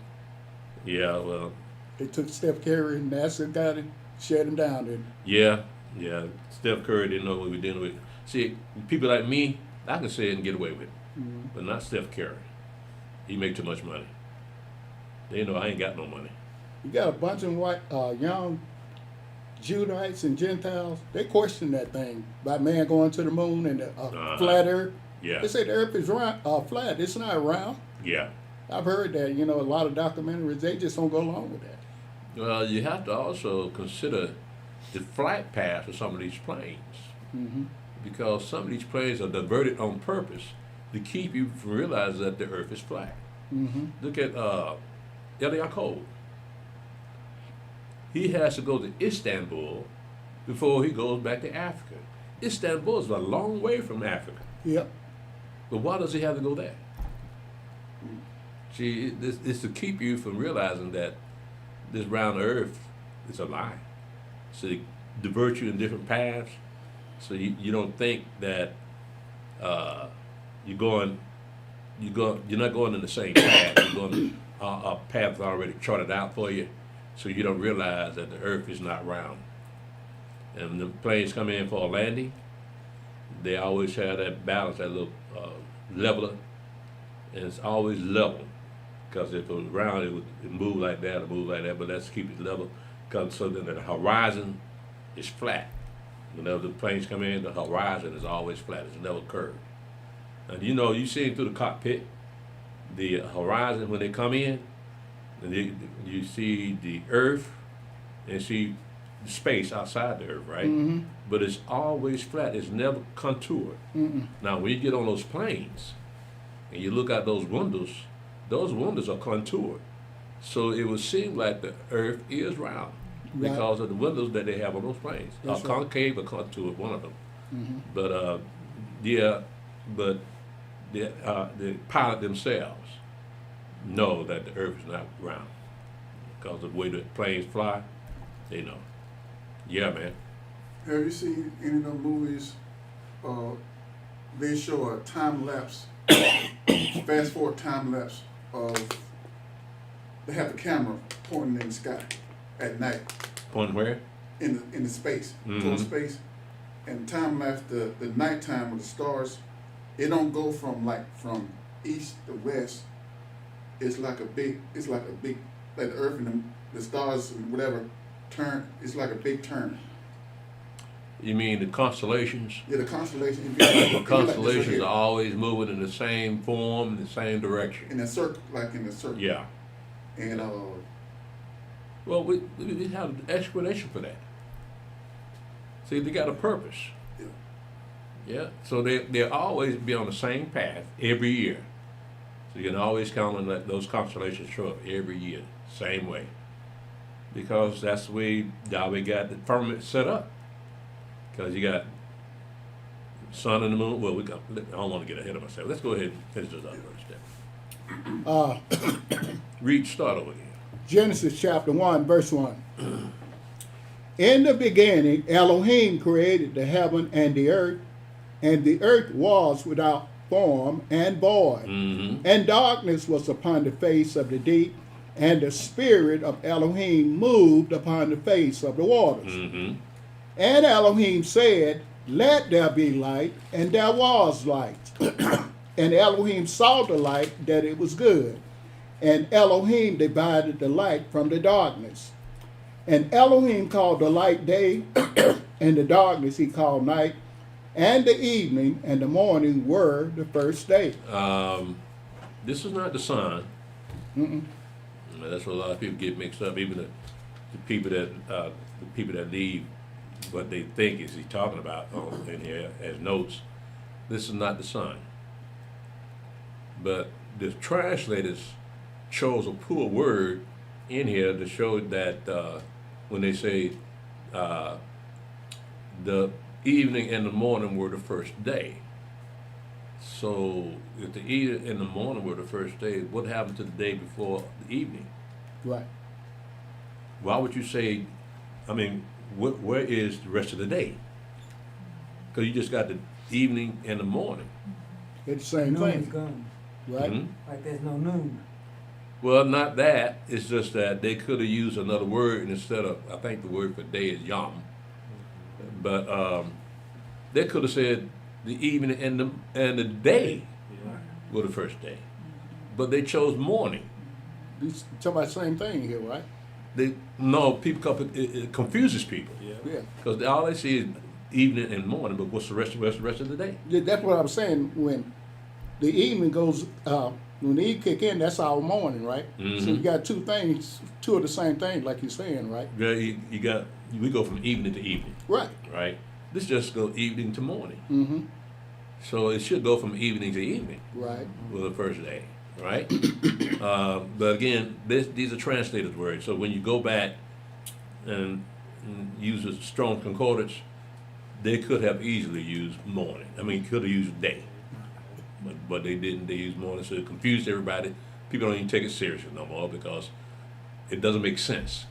Yeah, well, They took Steph Curry and NASA got it, shut him down. Then yeah. Steph Curry didn't know what we were dealing with. See, people like me, I can say it and get away with it. but not Steph Curry. He make too much money. They know I ain't got no money. You got a bunch of white, young Judites and Gentiles. They question that thing about man going to the moon and the flat Earth. Yeah. They say the Earth is round, flat. It's not round. Yeah. I've heard that. You know, a lot of documentaries, they just don't go along with that. Well, you have to also consider the flight path of some of these planes, because some of these planes are diverted on purpose to keep you from realizing that the Earth is flat. Look at Eliyahu. He has to go to Istanbul before he goes back to Africa. Istanbul is a long way from Africa. Yep. But why does he have to go there? See, this is to keep you from realizing that this round Earth is a lie. So they divert you in different paths, so you don't think that you're not going in the same path. You're going a path already charted out for you, so you don't realize that the Earth is not round. And when the planes come in for a landing, they always have that balance, that little leveler, and it's always level. Because if it was round, it would move like that or move like that, but let's keep it level. Because so then the horizon is flat. Whenever the planes come in, the horizon is always flat. It's never curved. And you know, you see it through the cockpit, the horizon when they come in, and you see the Earth and see space outside the Earth, right? But it's always flat. It's never contoured. Now, when you get on those planes and you look out those windows are contoured. So it would seem like the Earth is round because of the windows that they have on those planes. That's right. Concave or contoured, one of them. But the pilot themselves know that the Earth is not round because of the way the planes fly. They know. Yeah, man. Have you seen any of the movies? They show a time lapse, fast forward time lapse of. They have the camera pointing in the sky at night. Pointing where? In the space, towards space, and time lapse the nighttime with the stars. It don't go from east to west. It's like a big like the Earth and the stars and whatever turn. It's like a big turn. You mean the constellations? Yeah, the constellations. The constellations are always moving in the same form, in the same direction. in a circle, like in a circle. Yeah. And Well, we have an explanation for that. See, they got a purpose. Yeah. Yeah. So they'll always be on the same path every year. So you can always count on those constellations show up every year, same way. Because that's the way Yahweh got the firmament set up. Because you got sun and the moon. Well, I don't want to get ahead of myself. Let's go ahead and finish this up first. Start over again. Genesis chapter 1, verse 1. In the beginning, Elohim created the heaven and the earth was without form and void. And darkness was upon the face of the deep, and the spirit of Elohim moved upon the face of the waters. And Elohim said, let there be light, and there was light. And Elohim saw the light, that it was good. And Elohim divided the light from the darkness. And Elohim called the light day, and the darkness he called night. And the evening and the morning were the first day. This is not the sun. That's what a lot of people get mixed up. Even the people that leave what they think is he talking about in here as notes. This is not the sun. But the translators chose a poor word in here to show that when they say the evening and the morning were the first day. So if the evening and the morning were the first day, what happened to the day before the evening? Right. Why would you say, where is the rest of the day? Because you just got the evening and the morning. It's the same Noon is thing. gone. Right? Like there's no noon. Well, not that. It's just that they could have used another word instead of, I think the word for day is yom. But they could have said the evening and the day. was the first day. But they chose morning. You talking about the same thing here, right? It confuses people. Yeah. Because all they see is evening and morning, but what's the rest of the day? Yeah, that's what I was saying. When the evening goes, when the eve kick in, that's our morning, right? So you got two things, two of the same thing, like you're saying, right? Yeah, we go from evening to evening. Right. Right? This just go evening to morning. Mm-hmm. So it should go from evening to evening. Right. For the first day, right? But again, these are translated words. So when you go back and use a strong concordance, they could have easily used morning. I mean, could have used day, but they didn't. They used morning, so it confused everybody. People don't even take it seriously no more because it doesn't make sense.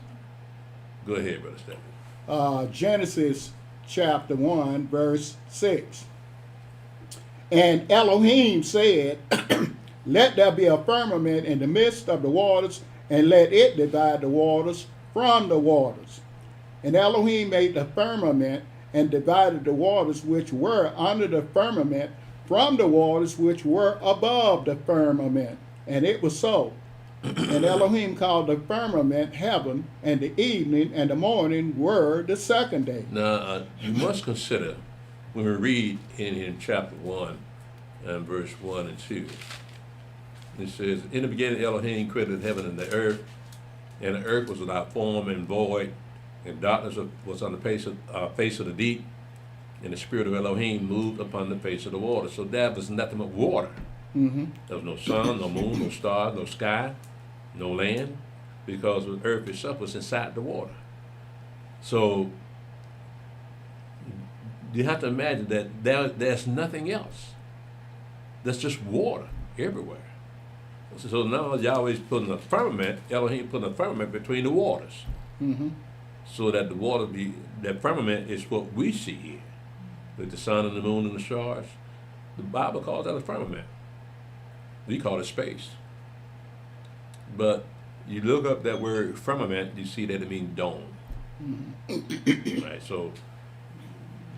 Go ahead, Brother Stephen. Genesis chapter 1, verse 6. And Elohim said, let there be a firmament in the midst of the waters, and let it divide the waters from the waters. And Elohim made the firmament and divided the waters which were under the firmament from the waters which were above the firmament. And it was so. And Elohim called the firmament heaven, and the evening and the morning were the second day. Now, you must consider, when we read in chapter 1 and verse 1 and 2, it says, in the beginning Elohim created heaven and the earth was without form and void, and darkness was on the face of the deep, and the spirit of Elohim moved upon the face of the water. So there was nothing but water. Mm-hmm. There was no sun, no moon, no stars, no sky, no land, because the earth itself was inside the water. So you have to imagine that there's nothing else. There's just water everywhere. So now Yahweh's putting a firmament, Elohim putting a firmament between the waters. Mm-hmm. So that the water that firmament is what we see here, with the sun and the moon and the stars. The Bible calls that a firmament. We call it space. But you look up that word firmament, you see that it means dome. Mm-hmm. Right, so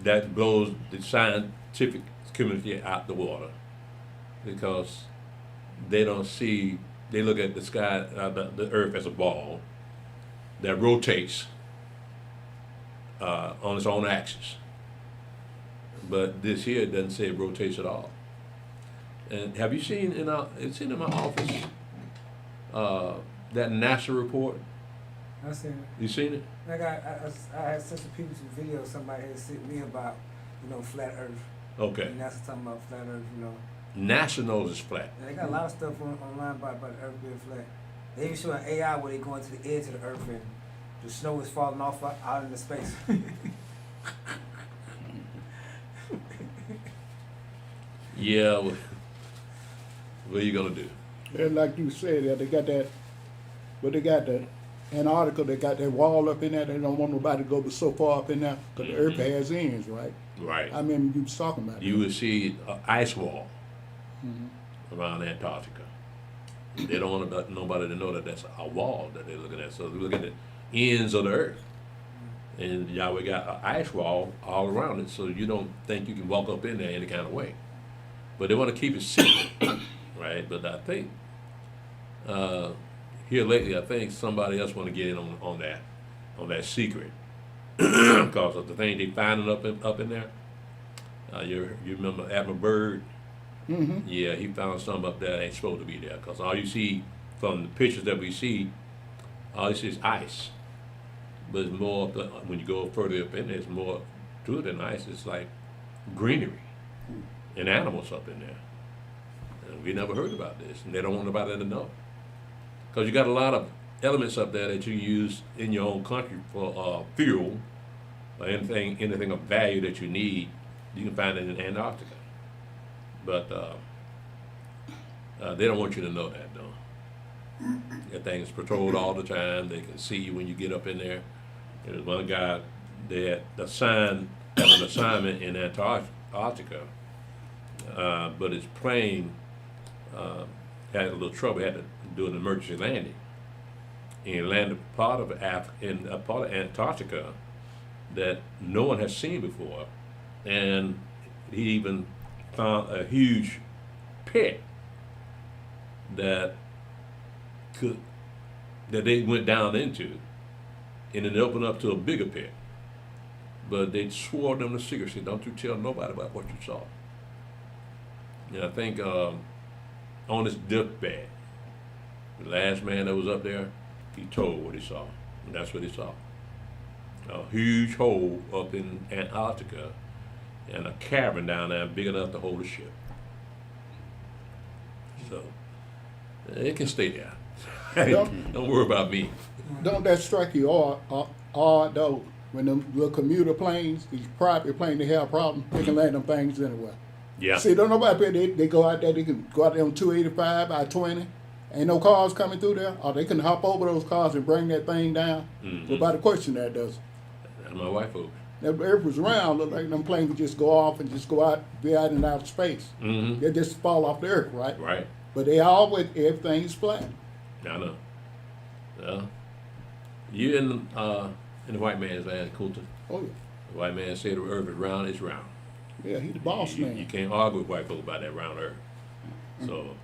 that blows the scientific community out the water, because they don't see, they look at the sky, the earth as a ball that rotates on its own axis. But this here doesn't say it rotates at all. And have you seen it's in my office, that NASA report? I seen it. You seen it? Like I had sent some people some videos somebody had sent me about, flat Earth. Okay. And NASA talking about flat Earth, NASA knows it's flat. And they got a lot of stuff online about the Earth being flat. They even showing AI where they going to the edge of the Earth and the snow is falling off out into space. Yeah, what are you gonna do? And like you said, they got that, but they got the Antarctica, they got that wall up in there. They don't want nobody to go so far up in there, because the earth has ends, right? Right. I remember you was talking about You that. would see an ice wall around Antarctica. They don't want nobody to know that that's a wall that they're looking at. So they look at the ends of the earth. And Yahweh got an ice wall all around it, so you don't think you can walk up in there any kind of way. But they want to keep it secret, right? But I think here lately, I think somebody else want to get in on that secret, because of the thing they finding up in there. You remember Admiral Byrd? Mm-hmm. Yeah, he found something up there that ain't supposed to be there. Because all you see from the pictures that we see, all you see is ice. But it's more, when you go further up in there, it's more to it than ice. It's like greenery and animals up in there. And we never heard about this, and they don't want nobody to know. Because you got a lot of elements up there that you use in your own country for fuel or anything of value that you need. You can find it in Antarctica. But they don't want you to know that, though. That thing is patrolled all the time. They can see you when you get up in there. There's one guy that had an assignment in Antarctica, but his plane had a little trouble. Had to do an emergency landing. And he landed part of Antarctica that no one has seen before, and he even found a huge pit that they went down into, and it opened up to a bigger pit. But they swore them to secrecy. Don't you tell nobody about what you saw. And I think on his deathbed, the last man that was up there, he told what he saw, and that's what he saw. A huge hole up in Antarctica, and a cavern down there big enough to hold a ship. So it can stay there. Don't worry about me. Don't that strike you odd though? When them little commuter planes, these private planes, they have a problem, they can land them things anywhere. Yeah. See, don't nobody, they go out there, they can go out there on 285, I-20, ain't no cars coming through there, or they can hop over those cars and bring that thing down. Nobody question that, does it? That's my wife folks. If the earth was round, look like them planes would just go off and just go out, be out in outer space. They just fall off the earth, right? Right. But they always, everything's flat. I know. Well, you in the white man's land, Coulter. Oh yeah. The white man said the earth is round, it's round. Yeah, he the boss man. You can't argue with white folks about that round earth. So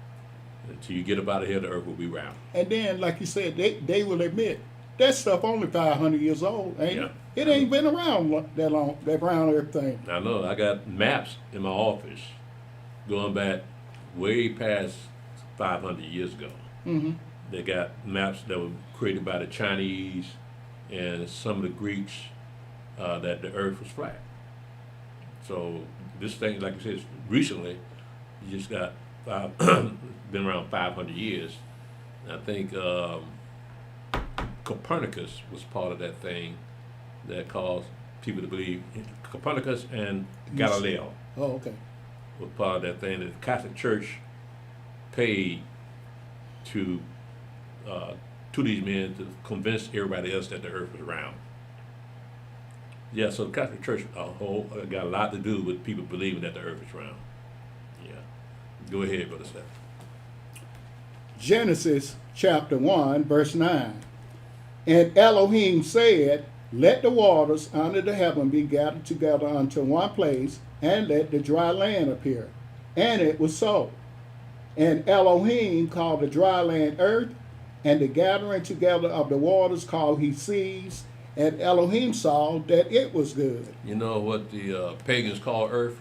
until you get up out of here, the earth will be round. And then, like you said, they will admit that stuff only 500 years old, ain't Yeah. it? It ain't been around that long, that round earth thing. I know. I got maps in my office going back way past 500 years ago. They got maps that were created by the Chinese and some of the Greeks that the earth was flat. So this thing, like I said, recently, you just got been around 500 years. I think Copernicus was part of that thing that caused people to believe. Copernicus and Galileo Oh, okay. was part of that thing that the Catholic Church paid to these men to convince everybody else that the earth was round. Yeah, so the Catholic Church got a lot to do with people believing that the earth is round. Yeah. Go ahead, Brother Seth. Genesis chapter 1, verse 9. And Elohim said, let the waters under the heaven be gathered together unto one place, and let the dry land appear. And it was so. And Elohim called the dry land earth, and the gathering together of the waters called he seas. And Elohim saw that it was good. You know what the pagans call earth?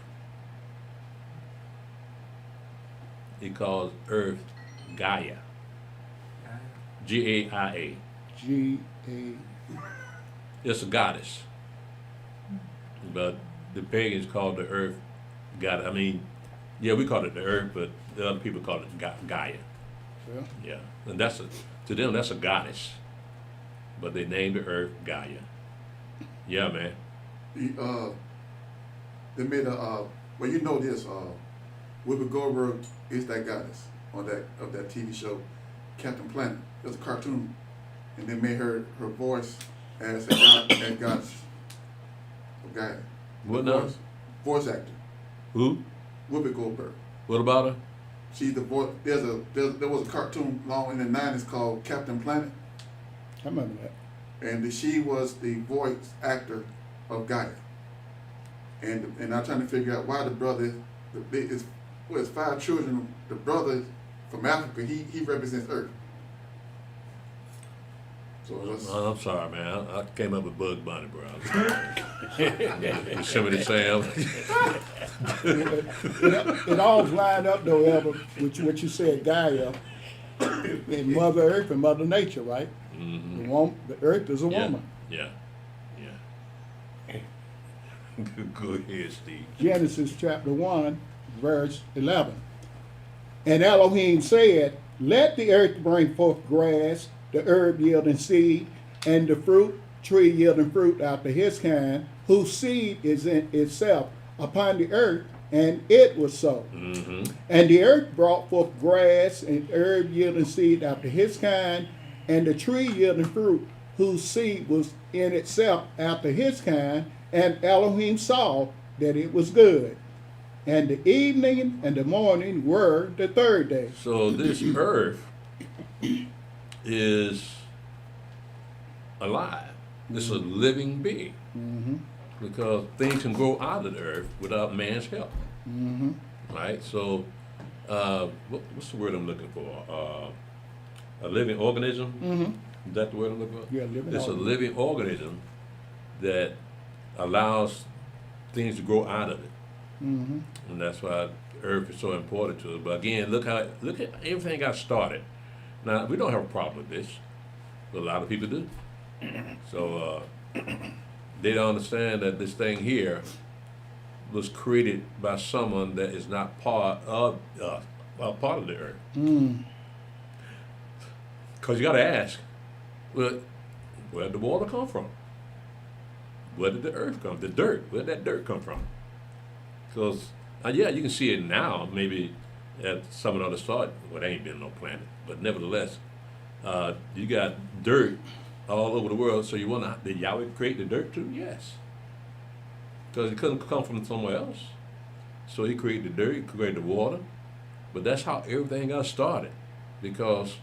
He calls earth Gaia. Gaia. G-A. It's a goddess. But the pagans called the earth God. I mean, yeah, we call it the earth, but the other people call it Gaia. Yeah. Yeah. And to them, that's a goddess. But they named the earth Gaia. Yeah, man. They made a well, you know this. Whoopi Goldberg is that goddess on that TV show, Captain Planet. It was a cartoon, and they made her voice as a goddess. Okay. What now? Voice actor. Who? Whoopi Goldberg. What about her? She's the voice. There was a cartoon long in the '90s called Captain Planet. I remember that. And she was the voice actor of Gaia. And I'm trying to figure out why the brother, it's 5 children. The brother from Africa, he represents Earth. So I'm sorry, man. I came up with Bugs Bunny, bro. Yosemite Sam. It all lined up though, Elder, with what you said, Gaia, and Mother Earth and Mother Nature, right? The earth is a woman. Yeah. Go ahead, Steve. Genesis chapter 1, verse 11. And Elohim said, let the earth bring forth grass, the herb yielding seed, and the fruit tree yielding fruit after his kind, whose seed is in itself upon the earth, and it was so. And the earth brought forth grass and herb yielding seed after his kind, and the tree yielding fruit, whose seed was in itself after his kind, and Elohim saw that it was good. And the evening and the morning were the third day. So this earth is alive. This is a living being. Because things can grow out of the earth without man's help. Right? So what's the word I'm looking for? A living organism? Mm-hmm. Is that the word I'm looking for? Yeah, living It's organism. a living organism that allows things to grow out of it. Mm-hmm. And that's why earth is so important to it. But again, look at everything got started. Now, we don't have a problem with this, but a lot of people do. So they don't understand that this thing here was created by someone that is not part of the earth. Mm. Because you got to ask, well, where did the water come from? Where did the earth come? The dirt. Where did that dirt come from? Because yeah, you can see it now. Maybe at some of the other start, well, there ain't been no planet, but nevertheless, you got dirt all over the world. So you wonder, did Yahweh create the dirt too? Yes. Because it couldn't come from somewhere else. So he created the dirt, he created the water. But that's how everything got started. Because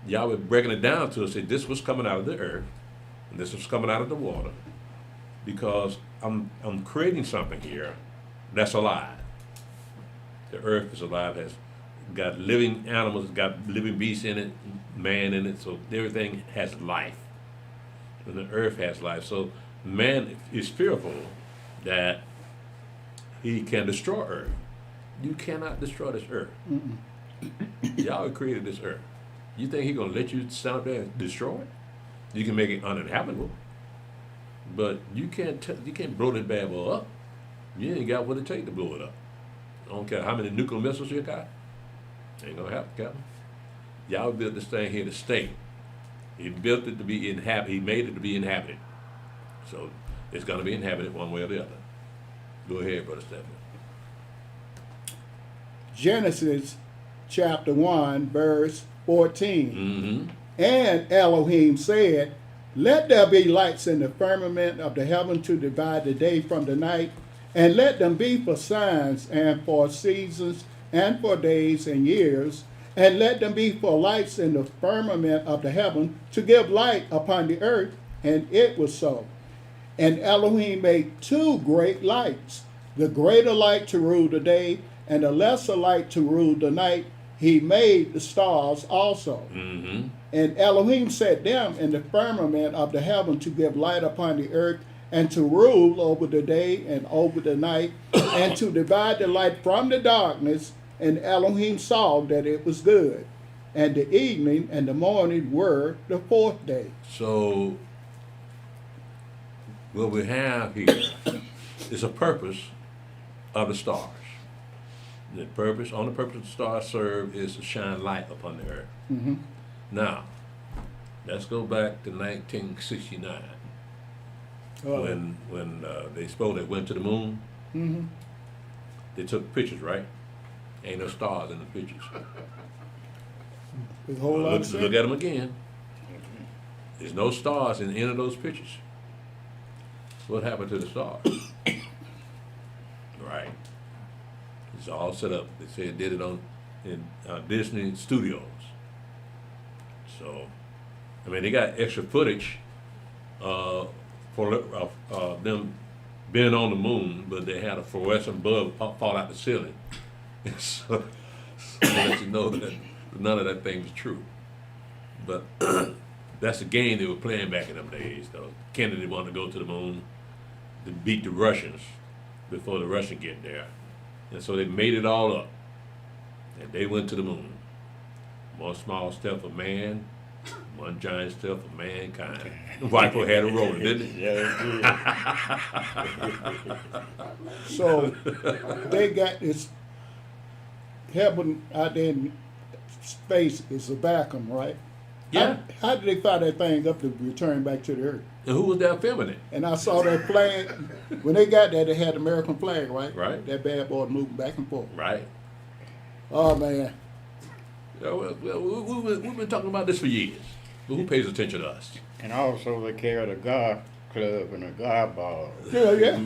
Yahweh breaking it down to us, said this was coming out of the earth, and this was coming out of the water. Because I'm creating something here that's alive. The earth is alive, has got living animals, got living beasts in it, man in it, so everything has life. And the earth has life. So man is fearful that he can destroy earth. You cannot destroy this earth. Yahweh created this earth. You think he's gonna let you stand up there and destroy it? You can make it uninhabitable, but you can't blow this bad boy up. You ain't got what it takes to blow it up. I don't care how many nuclear missiles you got. Ain't gonna happen, Captain. Yahweh built this thing here to stay. He built it to be inhabited. He made it to be inhabited. So it's gonna be inhabited one way or the other. Go ahead, Brother Stephen. Genesis chapter 1, verse 14. Mm-hmm. And Elohim said, let there be lights in the firmament of the heaven to divide the day from the night, and let them be for signs and for seasons and for days and years, and let them be for lights in the firmament of the heaven to give light upon the earth. And it was so. And Elohim made two great lights, the greater light to rule the day, and the lesser light to rule the night. He made the stars also. Mm-hmm. And Elohim set them in the firmament of the heaven to give light upon the earth, and to rule over the day and over the night, and to divide the light from the darkness. And Elohim saw that it was good. And the evening and the morning were the fourth day. So what we have here is a purpose of the stars. The purpose the stars serve is to shine light upon the earth. Mm-hmm. Now, let's go back to 1969 when they supposedly went to the moon. Mm-hmm. They took pictures, right? Ain't no stars in the pictures. There's a whole lot of Look at them again. There's no stars in any of those pictures. What happened to the stars? Right. It's all set up. They say it did it in Disney Studios. So, I mean, they got extra footage for them being on the moon, but they had a fluorescent bulb fall out the ceiling. so let you know that none of that thing was true. But that's the game they were playing back in them days, though. Kennedy wanted to go to the moon to beat the Russians before the Russians get there. And so they made it all up. And they went to the moon. One small step for man, one giant step for mankind. Rifle had a rolling, didn't it? Yeah, So they got this heaven out there in space is a vacuum, right? Yeah. How did they fire that thing up to return back to the earth? And who was there filming it? And I saw that flag. When they got there, they had the American flag, right? Right. That bad boy moving back and forth. Right. Oh, man. Yeah, we've been talking about this for years. But who pays attention to us? And also they carried a golf club and a golf ball. Yeah, yeah.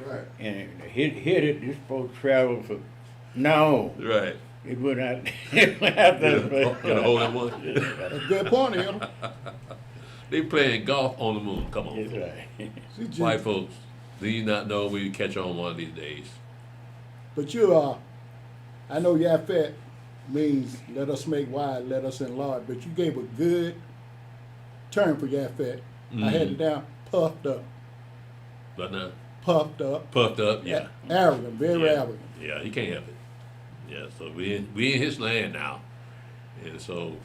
Right. And hit it, this supposed to travel for, no, Right. it would not, it would have Got a hole in one? That's a good point, Em. They playing golf on the moon. Come That's on. right. White folks, do you not know we catch on one of these days? But you I know Yaphet means let us make wide, let us enlarge, but you gave a good term for Yaphet. I had it down, puffed up. But now, Puffed up. puffed up, yeah. Arrogant, very Yeah. arrogant. Yeah, he can't help it. Yeah, so we in his land now. And so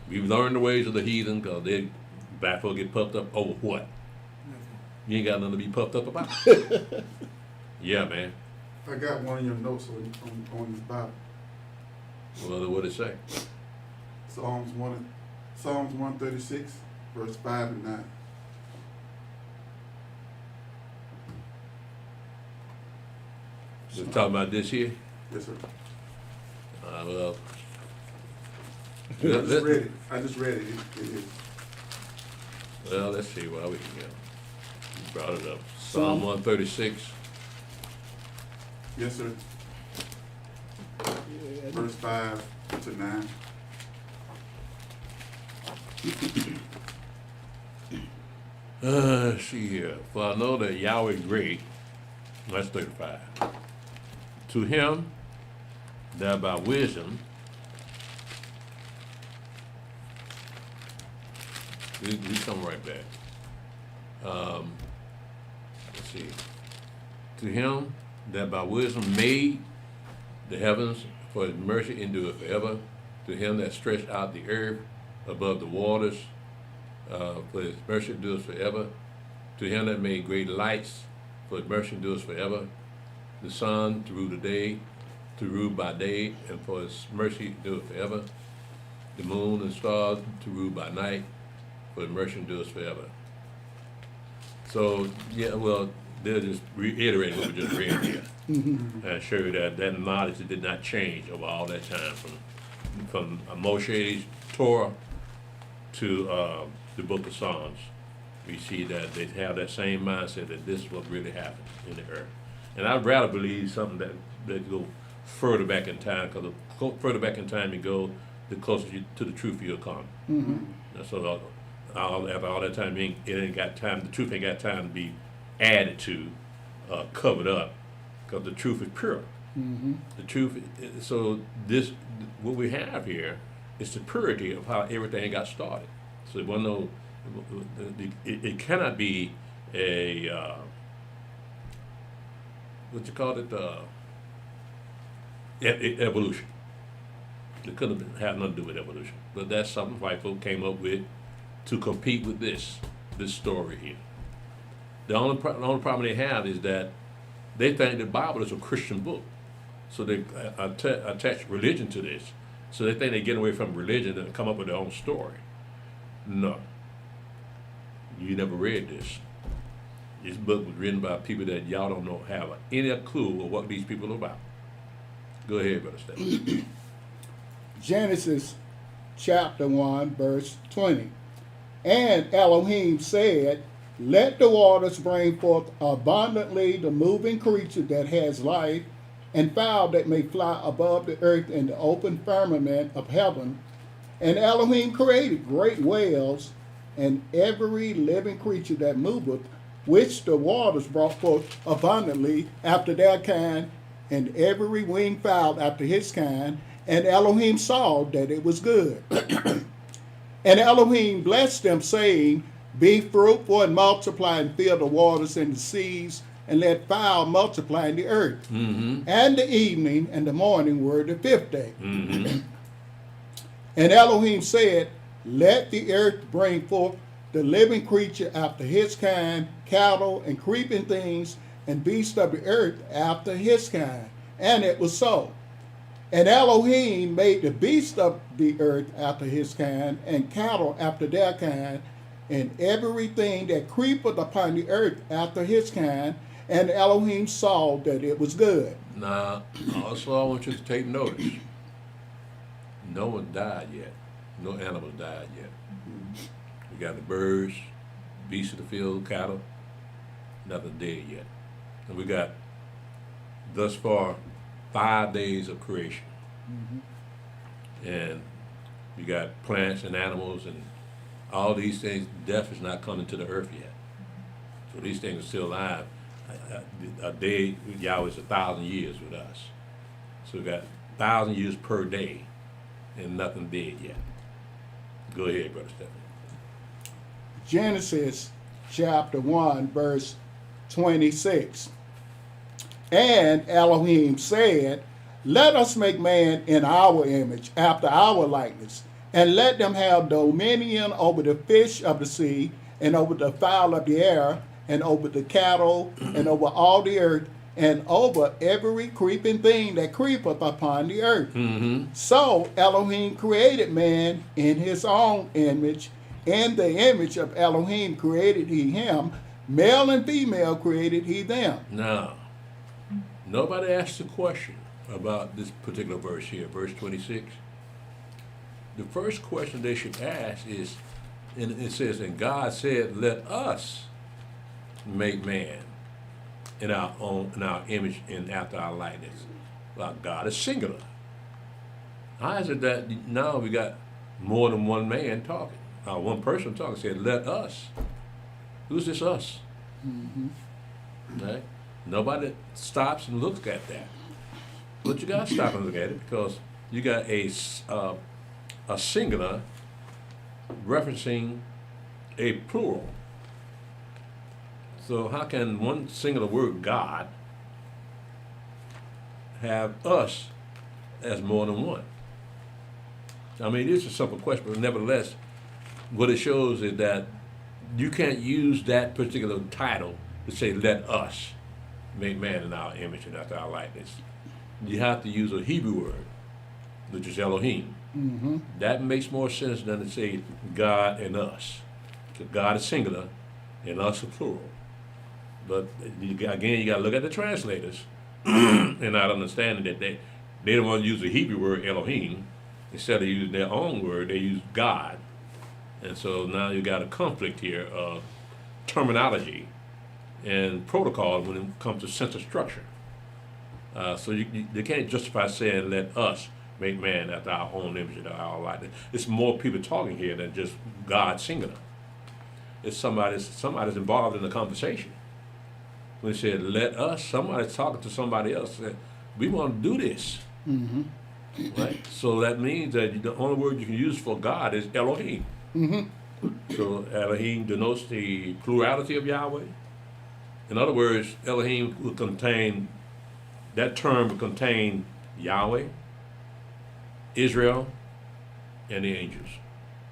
we've learned the ways of the heathen because they black folk get puffed up over what? You ain't got nothing to be puffed up about. Yeah, man. I got one of your notes on this Bible. Well, what it say? Psalms 136, verse 5 and 9. We're talking about this here? Yes, sir. Well, I just read it. It is. well, let's see why we can go. You brought it up. Psalm 136. Yes, sir. Verse 5 to 9. See here. For I know that Yahweh is great. That's 35. To him that by wisdom we come right back. Let's see. To him that by wisdom made the heavens, for his mercy endureth forever. To him that stretched out the earth above the waters, for his mercy endures forever. To him that made great lights, for his mercy endures forever. The sun to rule the day, to rule by day, and for his mercy endures forever. The moon and stars to rule by night, for his mercy endures forever. So, yeah, well, they'll just reiterate what we just read here. And show you that that knowledge did not change over all that time, from Moshe's Torah to the book of Psalms. We see that they have that same mindset that this is what really happened in the earth. And I'd rather believe something that go further back in time, because the further back in time you go, the closer to the truth you'll come. So after all that time, it ain't got time. The truth ain't got time to be added to, covered up, because the truth is pure. The truth. So this, what we have here, is the purity of how everything got started. So it wasn't no. It cannot be a what you call it, evolution. It couldn't have nothing to do with evolution, but that's something white folk came up with to compete with this story here. The only problem they have is that they think the Bible is a Christian book, so they attach religion to this. So they think they get away from religion and come up with their own story. No, you never read this. This book was written by people that y'all don't know, have any clue of what these people are about. Go ahead, Brother Stephen. Genesis chapter 1, verse 20. And Elohim said, let the waters bring forth abundantly the moving creature that has life, and fowl that may fly above the earth in the open firmament of heaven. And Elohim created great whales, and every living creature that moveth, which the waters brought forth abundantly after their kind, and every winged fowl after his kind. And Elohim saw that it was good. And Elohim blessed them, saying, be fruitful and multiply, and fill the waters and the seas, and let fowl multiply in the earth. And the evening and the morning were the fifth day. And Elohim said, let the earth bring forth the living creature after his kind, cattle and creeping things, and beasts of the earth after his kind. And it was so. And Elohim made the beasts of the earth after his kind, and cattle after their kind, and everything that creepeth upon the earth after his kind. And Elohim saw that it was good. Now, also I want you to take notice. No one died yet. No animals died yet. We got the birds, beasts of the field, cattle, nothing dead yet. And we got, thus far, 5 days of creation. And we got plants and animals and all these things. Death is not coming to the earth yet. So these things are still alive. A day, Yahweh, is 1,000 years with us. So we got 1,000 years per day, and nothing dead yet. Go ahead, Brother Stephen. Genesis chapter 1, verse 26. And Elohim said, let us make man in our image, after our likeness, and let them have dominion over the fish of the sea, and over the fowl of the air, and over the cattle, and over all the earth, and over every creeping thing that creepeth upon the earth. Mm-hmm. So Elohim created man in his own image. In the image of Elohim created he him. Male and female created he them. Now, nobody asked a question about this particular verse here, verse 26. The first question they should ask is, and it says, and God said, let us make man in our image and after our likeness. Well, God is singular. How is it that now we got more than one man talking? One person talking said, let us. Who's this us? Mm-hmm. Right? Nobody stops and looks at that. But you got to stop and look at it because you got a singular referencing a plural. So how can one singular word, God, have us as more than one? I mean, it's a simple question, but nevertheless, what it shows is that you can't use that particular title to say, let us make man in our image and after our likeness. You have to use a Hebrew word, which is Elohim. Mm-hmm. That makes more sense than to say God and us. Because God is singular and us is plural. But again, you got to look at the translators and not understanding that they don't want to use the Hebrew word Elohim. Instead of using their own word, they use God. And so now you got a conflict here of terminology and protocol when it comes to sentence structure. So they can't justify saying, let us make man after our own image and our likeness. It's more people talking here than just God singular. It's somebody's involved in the conversation. When they said, let us, somebody's talking to somebody else, said, we want to do this. Mm-hmm. Right? So that means that the only word you can use for God is Elohim. Mm-hmm. So Elohim denotes the plurality of Yahweh. In other words, Elohim will contain, that term will contain Yahweh, Israel, and the angels.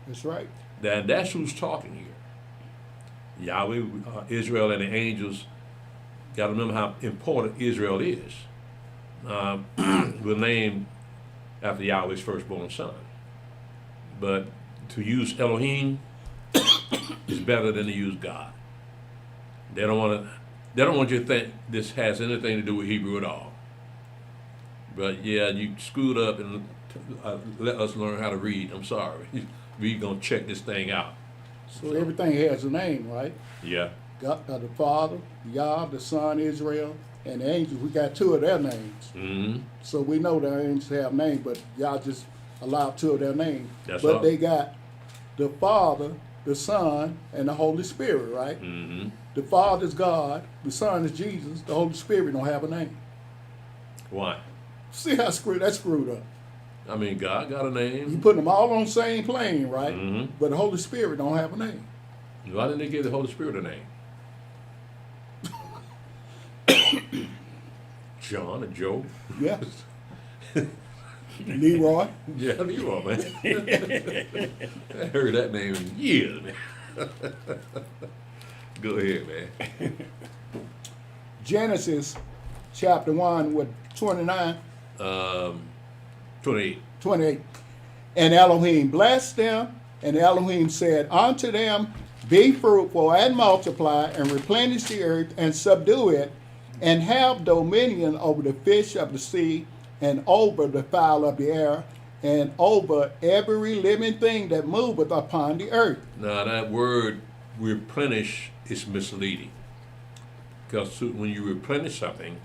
That's right. That's who's talking here. Yahweh, Israel, and the angels. Got to remember how important Israel is. We're named after Yahweh's firstborn son. But to use Elohim is better than to use God. They don't want you to think this has anything to do with Hebrew at all. But yeah, you screwed up and let us learn how to read. I'm sorry. We're going to check this thing out. So everything has a name, right? Yeah. God, the Father, Yah, the Son, Israel, and the angels. We got two of their names. Mm-hmm. So we know the angels have names, but Yah just allowed two of their names. That's but all. they got the Father, the Son, and the Holy Spirit, right? Mm-hmm. The Father is God, the Son is Jesus, the Holy Spirit don't have a name. Why? See how that's screwed up. I mean, God got a name. You put them all on the same plane, right? Mm-hmm. But the Holy Spirit don't have a name. Why didn't they give the Holy Spirit a name? John or Joe? Yeah. Leroy. Yeah, Leroy, man. I heard that name in years, man. Go ahead, man. Genesis chapter 1 with 29. 28. 28. And Elohim blessed them, and Elohim said unto them, be fruitful and multiply, and replenish the earth, and subdue it, and have dominion over the fish of the sea, and over the fowl of the air, and over every living thing that moveth upon the earth. Now, that word replenish is misleading. Because when you replenish something,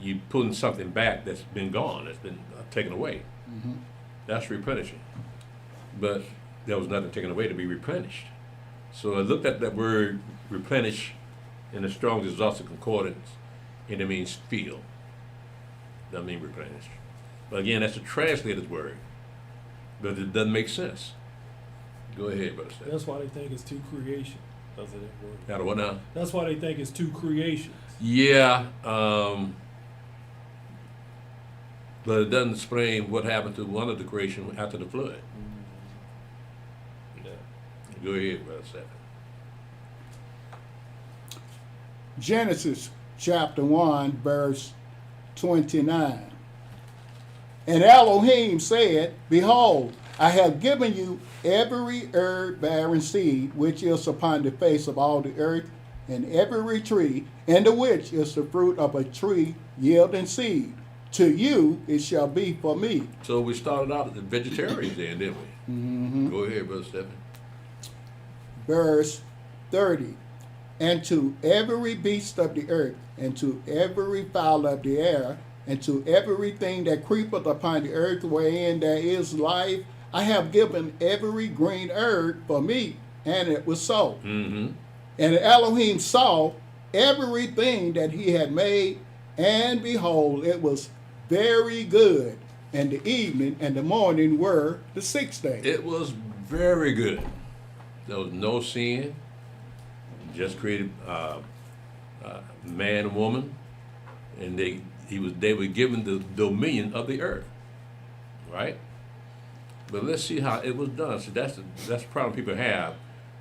you're putting something back that's been gone, that's been taken away. Mm-hmm. That's replenishing. But there was nothing taken away to be replenished. So I looked at that word replenish in the Strong's Exhaustive Concordance, and it means fill. Doesn't mean replenish. But again, that's a translator's word. But it doesn't make sense. Go ahead, Brother Stephen. That's why they think it's two creations. Because of that word. Now, what now? That's why they think it's two creations. Yeah, but it doesn't explain what happened to one of the creation after the flood. Yeah. Go ahead, Brother Stephen. Genesis chapter 1, verse 29. And Elohim said, Behold, I have given you every herb bearing seed which is upon the face of all the earth, and every tree, in the which is the fruit of a tree yielding seed. To you it shall be for me. So we started out as vegetarians then, didn't we? Mm-hmm. Go ahead, Brother Stephen. Verse 30. And to every beast of the earth, and to every fowl of the air, and to everything that creepeth upon the earth wherein there is life, I have given every green herb for meat. And it was so. Mm-hmm. And Elohim saw everything that he had made, and behold, it was very good. And the evening and the morning were the sixth day. It was very good. There was no sin. Just created man and woman, and they were given the dominion of the earth, right? But let's see how it was done. So that's the problem people have.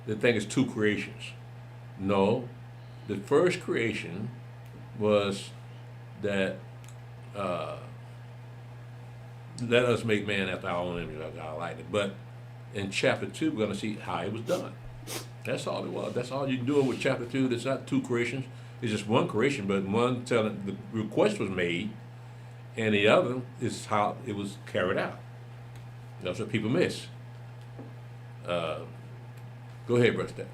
They think it's two creations. No, the first creation was that let us make man after our own image, like our likeness. But in chapter 2, we're going to see how it was done. That's all it was. That's all you're doing with chapter 2. There's not two creations. It's just one creation, but one telling the request was made, and the other is how it was carried out. That's what people miss. Go ahead, Brother Stephen.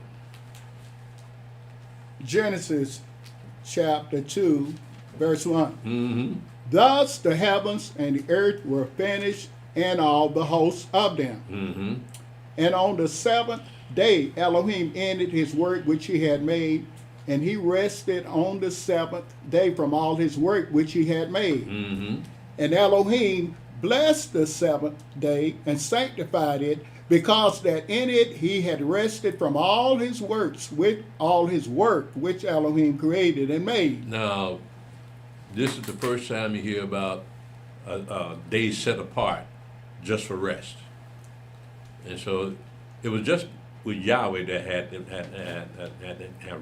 Genesis chapter 2, verse 1. Mm-hmm. Thus the heavens and the earth were finished, and all the hosts of them. Mm-hmm. And on the seventh day Elohim ended his work which he had made, and he rested on the seventh day from all his work which he had made. Mm-hmm. And Elohim blessed the seventh day and sanctified it, because that in it he had rested from all his works, with all his work which Elohim created and made. Now, this is the first time you hear about a day set apart just for rest. And so it was just with Yahweh that had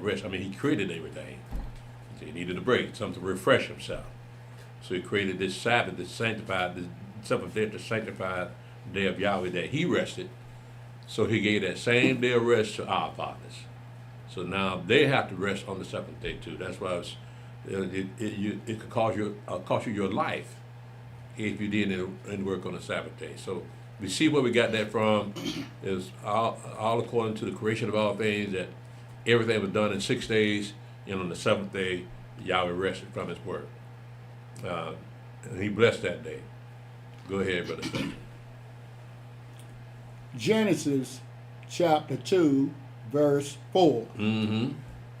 rest. I mean, he created everything. So he needed a break, something to refresh himself. So he created this Sabbath, this sanctified, this seventh day, the sanctified day of Yahweh that he rested. So he gave that same day of rest to our fathers. So now they have to rest on the seventh day too. That's why it could cost you your life if you didn't any work on the Sabbath day. So we see where we got that from. Is all according to the creation of all things, that everything was done in 6 days, and on the seventh day Yahweh rested from his work. And he blessed that day. Go ahead, Brother Stephen. Genesis chapter 2, verse 4. Mm-hmm.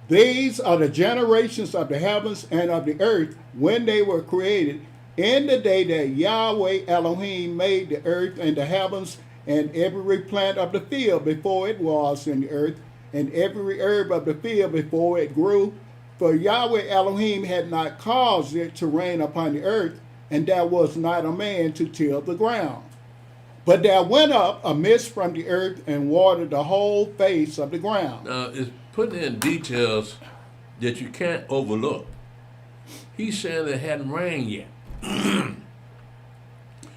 These are the generations of the heavens and of the earth when they were created, in the day that Yahweh Elohim made the earth and the heavens, and every plant of the field before it was in the earth, and every herb of the field before it grew. For Yahweh Elohim had not caused it to rain upon the earth, and there was not a man to till the ground. But there went up a mist from the earth and watered the whole face of the ground. Now, it's putting in details that you can't overlook. He's saying it hadn't rained yet.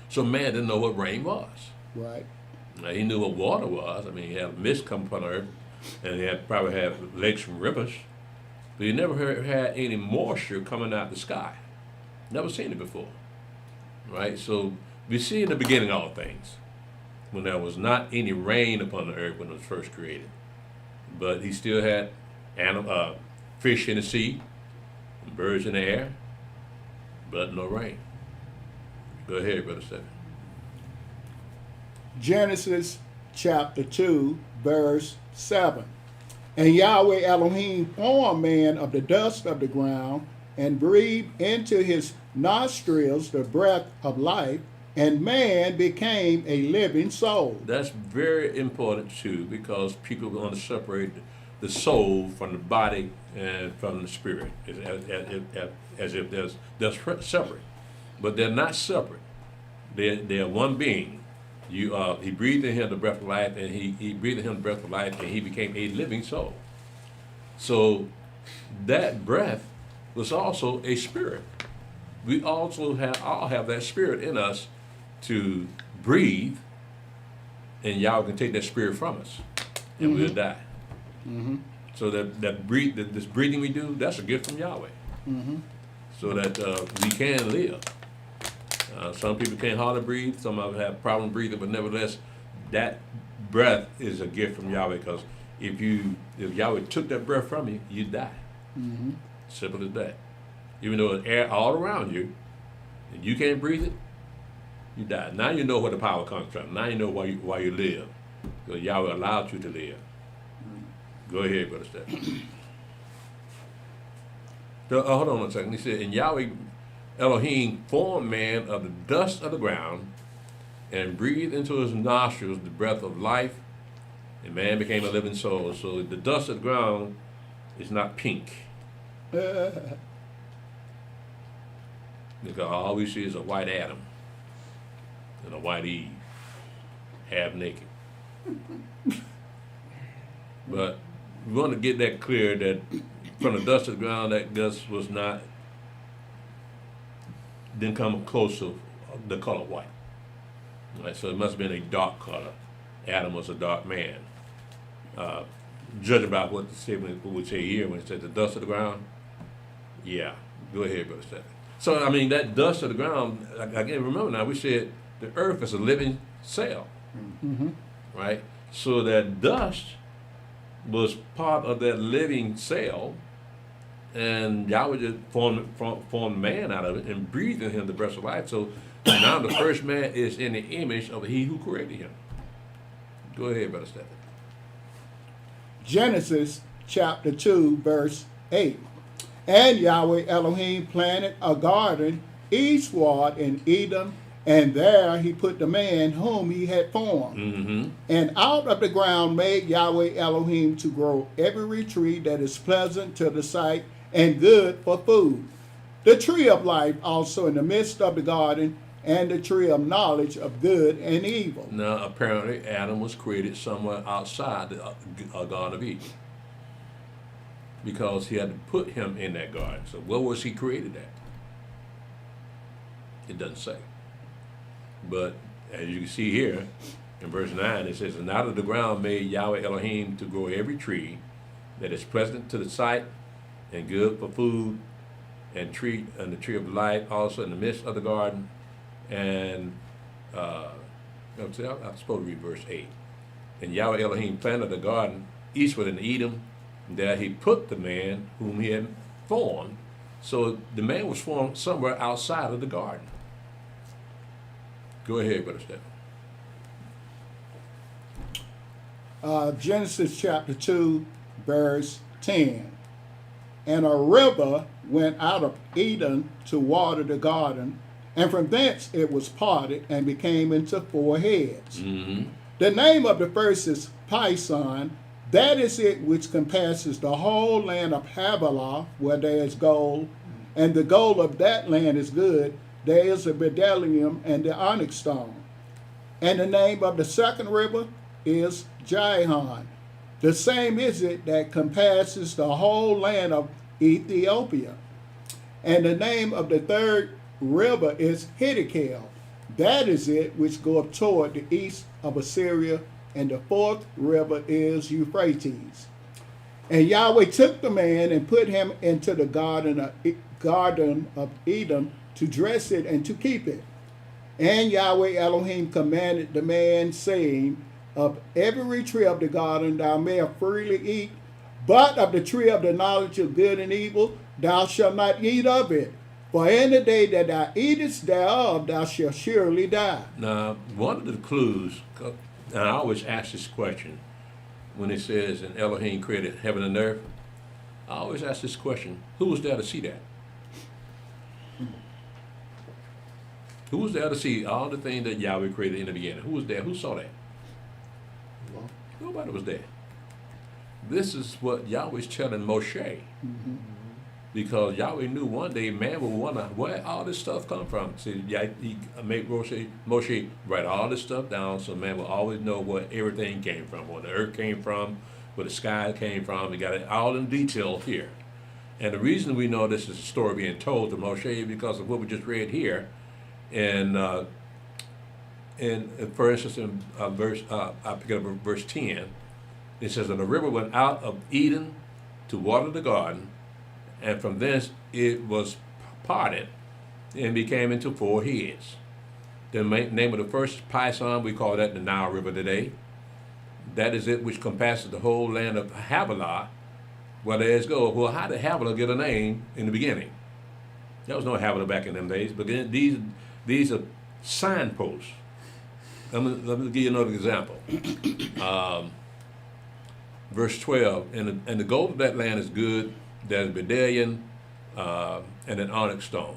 So man didn't know what rain was. Right. Now, he knew what water was. I mean, he had a mist come upon the earth, and he probably had lakes from rivers. But he never had any moisture coming out the sky. Never seen it before. Right? So we see in the beginning all things, when there was not any rain upon the earth when it was first created. But he still had fish in the sea, and birds in the air, but no rain. Go ahead, Brother Stephen. Genesis chapter 2, verse 7. And Yahweh Elohim formed man of the dust of the ground, and breathed into his nostrils the breath of life, and man became a living soul. That's very important too, because people are going to separate the soul from the body and from the spirit, as if they're separate, but they're not separate. They're one being. He breathed in him the breath of life, and he breathed in him the breath of life, and he became a living soul. So that breath was also a spirit. We also all have that spirit in us to breathe, and Yahweh can take that spirit from us, and we'll die. So this breathing we do, that's a gift from Yahweh, so that we can live. Some people can't hardly breathe. Some of them have problem breathing, but nevertheless, that breath is a gift from Yahweh. Because if Yahweh took that breath from you, you'd die. Simple as that. Even though there's air all around you, and you can't breathe it, you die. Now you know where the power comes from. Now you know why you live, because Yahweh allowed you to live. Go ahead, Brother Stephen. So, hold on one second. He said, and Yahweh Elohim formed man of the dust of the ground and breathed into his nostrils the breath of life, and man became a living soul. So the dust of the ground is not pink. Because all we see is a white Adam and a white Eve, half naked. But we want to get that clear, that from the dust of the ground, that dust was not, didn't come close to the color white. Right, so it must have been a dark color. Adam was a dark man. Judging by what the statement would say here when it said the dust of the ground, yeah. Go ahead, Brother Stephen. So, I mean, that dust of the ground, I can't remember now, we said the earth is a living cell, right? So that dust was part of that living cell, and Yahweh just formed man out of it and breathed in him the breath of life. So now the first man is in the image of he who created him. Go ahead, Brother Stephen. Genesis chapter 2, verse 8. And Yahweh Elohim planted a garden eastward in Eden, and there he put the man whom he had formed. And out of the ground made Yahweh Elohim to grow every tree that is pleasant to the sight and good for food. The tree of life also in the midst of the garden, and the tree of knowledge of good and evil. Now, apparently, Adam was created somewhere outside the Garden of Eden, because he had to put him in that garden. So where was he created at? It doesn't say. But as you can see here, in verse 9, it says, and out of the ground made Yahweh Elohim to grow every tree that is pleasant to the sight and good for food, and the tree of life also in the midst of the garden. And I'm supposed to read verse 8. And Yahweh Elohim planted a garden eastward in Edom, and there he put the man whom he had formed. So the man was formed somewhere outside of the garden. Go ahead, Brother Stephen. Genesis chapter 2, verse 10. And a river went out of Eden to water the garden, and from thence it was parted and became into 4 heads. The name of the first is Pison. That is it which compasses the whole land of Havilah, where there is gold, and the gold of that land is good. There is a bdellium and the onyx stone. And the name of the second river is Gihon. The same is it that compasses the whole land of Ethiopia. And the name of the third river is Hiddekel. That is it which goeth toward the east of Assyria. And the fourth river is Euphrates. And Yahweh took the man and put him into the garden of Eden to dress it and to keep it. And Yahweh Elohim commanded the man, saying, of every tree of the garden thou mayest freely eat, but of the tree of the knowledge of good and evil thou shalt not eat of it. For in the day that thou eatest thereof thou shalt surely die. Now, one of the clues, and I always ask this question when it says, and Elohim created heaven and earth, I always ask this question, who was there to see that? Who was there to see all the things that Yahweh created in the beginning? Who was there? Who saw that? Well, Nobody was there. This is what Yahweh's telling Moshe. Because Yahweh knew one day man would wonder where all this stuff come from. See, he made Moshe write all this stuff down so man will always know where everything came from, where the earth came from, where the sky came from. He got it all in detail here. And the reason we know this is a story being told to Moshe is because of what we just read here. And for instance, in I pick up verse 10, it says, "And the river went out of Eden to water the garden, and from thence it was parted and became into 4 heads. The name of the first Pison, we call that the Nile River today. That is it which compasses the whole land of Havilah, where there is go." Well, how did Havilah get a name in the beginning? There was no Havilah back in them days, but then these are signposts. Let me give you another example. Verse 12, and the gold of that land is good. There's bdellium and an onyx stone.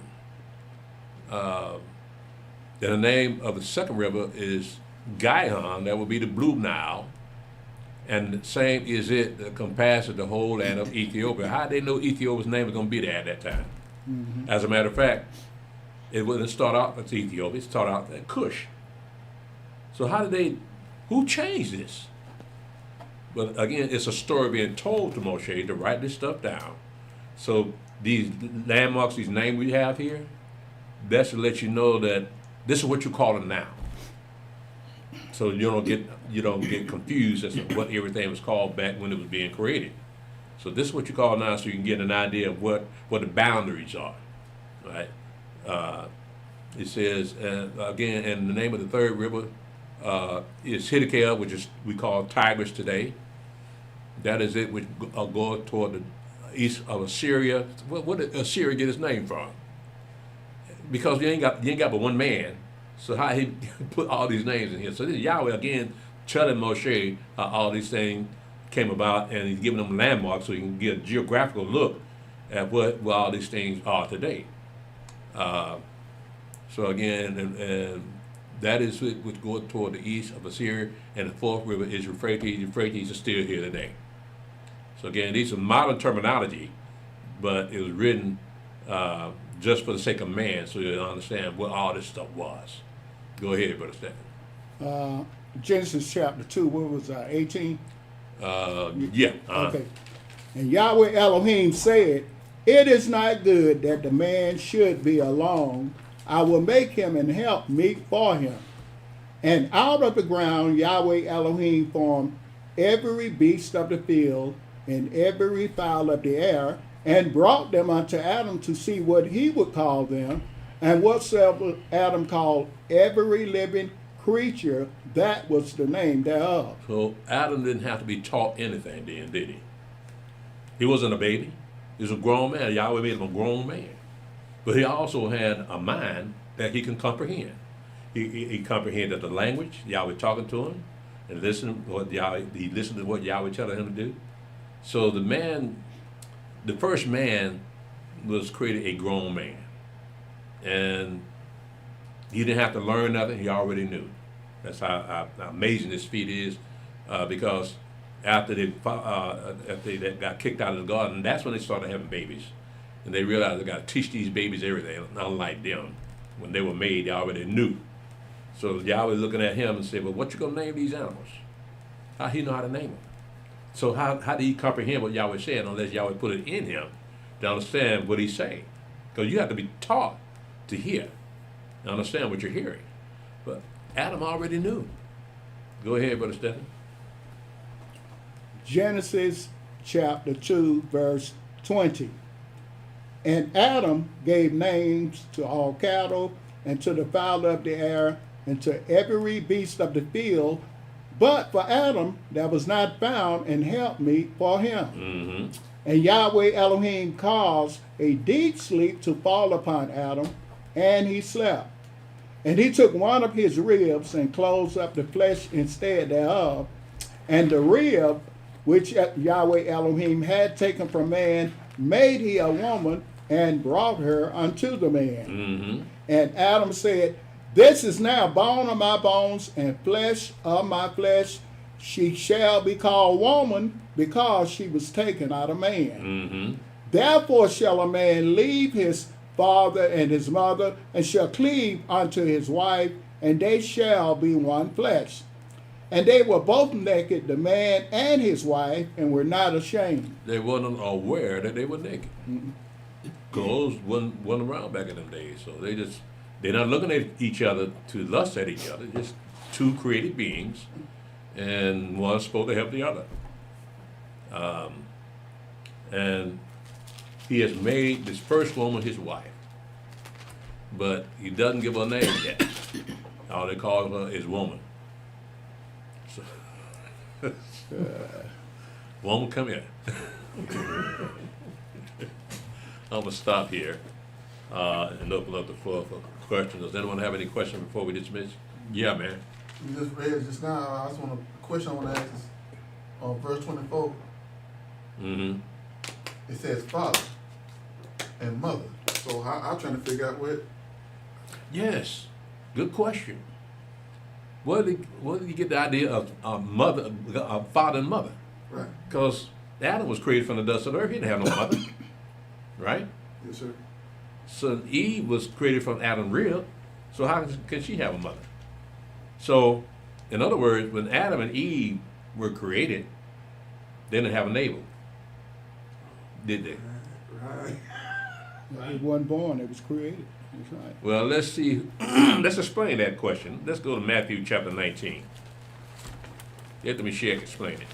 Then the name of the second river is Gihon, that would be the Blue Nile. And the same is it that compasses the whole land of Ethiopia. How did they know Ethiopia's name was going to be there at that time? Mm-hmm. As a matter of fact, it wouldn't start out as Ethiopia, it started out at Cush. So who changed this? But again, it's a story being told to Moshe to write this stuff down. So these landmarks, these names we have here, that's to let you know that this is what you call them now. So you don't get confused as to what everything was called back when it was being created. So this is what you call now, so you can get an idea of what the boundaries are, right? It says again, and the name of the third river is Hiddekah, which is we call Tigris today. That is it, which go toward the east of Assyria. What did Assyria get its name from? Because you ain't got but one man. So how he put all these names in here? So this is Yahweh again telling Moshe how all these things came about, and he's giving them landmarks so you can get a geographical look at what all these things are today. So again, and that is which goes toward the east of Assyria, and the fourth river is Euphrates. Euphrates is still here today. So again, these are modern terminology, but it was written just for the sake of man, so you understand what all this stuff was. Go ahead, Brother Stephen. Genesis chapter 2, what was 18? Yeah. Okay. And Yahweh Elohim said, "It is not good that the man should be alone. I will make him and help meet for him." And out of the ground Yahweh Elohim formed every beast of the field and every fowl of the air, and brought them unto Adam to see what he would call them. And whatsoever Adam called every living creature, that was the name thereof. So Adam didn't have to be taught anything then, did he? He wasn't a baby. He was a grown man. Yahweh made him a grown man. But he also had a mind that he can comprehend. He comprehended the language, Yahweh talking to him, and he listened to what Yahweh telling him to do. So the first man was created a grown man. And he didn't have to learn nothing, he already knew. That's how amazing this feat is, because after they got kicked out of the garden, that's when they started having babies. And they realized they got to teach these babies everything, unlike them. When they were made, they already knew. So Yahweh looking at him and said, "Well, what you going to name these animals?" How he know how to name them? So how did he comprehend what Yahweh said unless Yahweh put it in him to understand what he's saying? Because you have to be taught to hear and understand what you're hearing. But Adam already knew. Go ahead, Brother Stephen. Genesis chapter 2, verse 20. And Adam gave names to all cattle, and to the fowl of the air, and to every beast of the field. But for Adam there was not found an helpmeet for him. Mm-hmm. And Yahweh Elohim caused a deep sleep to fall upon Adam, and he slept. And he took one of his ribs and closed up the flesh instead thereof. And the rib which Yahweh Elohim had taken from man made he a woman, and brought her unto the man. Mm-hmm. And Adam said, This is now bone of my bones and flesh of my flesh. She shall be called woman because she was taken out of man. Mm-hmm. Therefore shall a man leave his father and his mother, and shall cleave unto his wife, and they shall be one flesh. And they were both naked, the man and his wife, and were not ashamed. They wasn't aware that they were naked. Clothes wasn't around back in them days, so they're not looking at each other to lust at each other. Just two created beings, and one's supposed to help the other. And he has made this first woman his wife, but he doesn't give her a name yet. All they call her is woman. So, woman, come here. I'm gonna stop here and open up the floor for questions. Does anyone have any questions before we dismiss? Yeah, man. You just read just now. I just want a question I want to ask is on verse 24. Mm-hmm. It says father and mother. So I'm trying to figure out what. Yes, good question. Where did you get the idea of mother, father and mother? Right. Because Adam was created from the dust of the earth. He didn't have no mother, right? Yes, sir. So Eve was created from Adam's rib. So how can she have a mother? So, in other words, when Adam and Eve were created, they didn't have a navel, did they? Right. It wasn't born, it was created. That's right. Well, let's see. Let's explain that question. Let's go to Matthew chapter 19. Let me share explain it.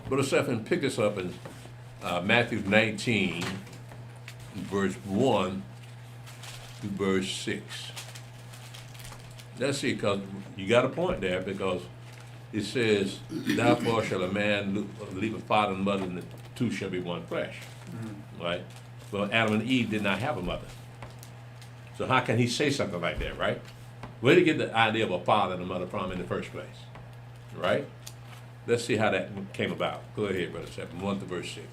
Brother Stephen, pick us up in Matthew 19, verse 1 to verse 6. Let's see, because you got a point there, because it says, therefore shall a man leave a father and mother, and the two shall be one flesh. Right? Well, Adam and Eve did not have a mother. So how can he say something like that, right? Where did he get the idea of a father and a mother from in the first place? Right? Let's see how that came about. Go ahead, Brother Stephen, 1 to verse 6.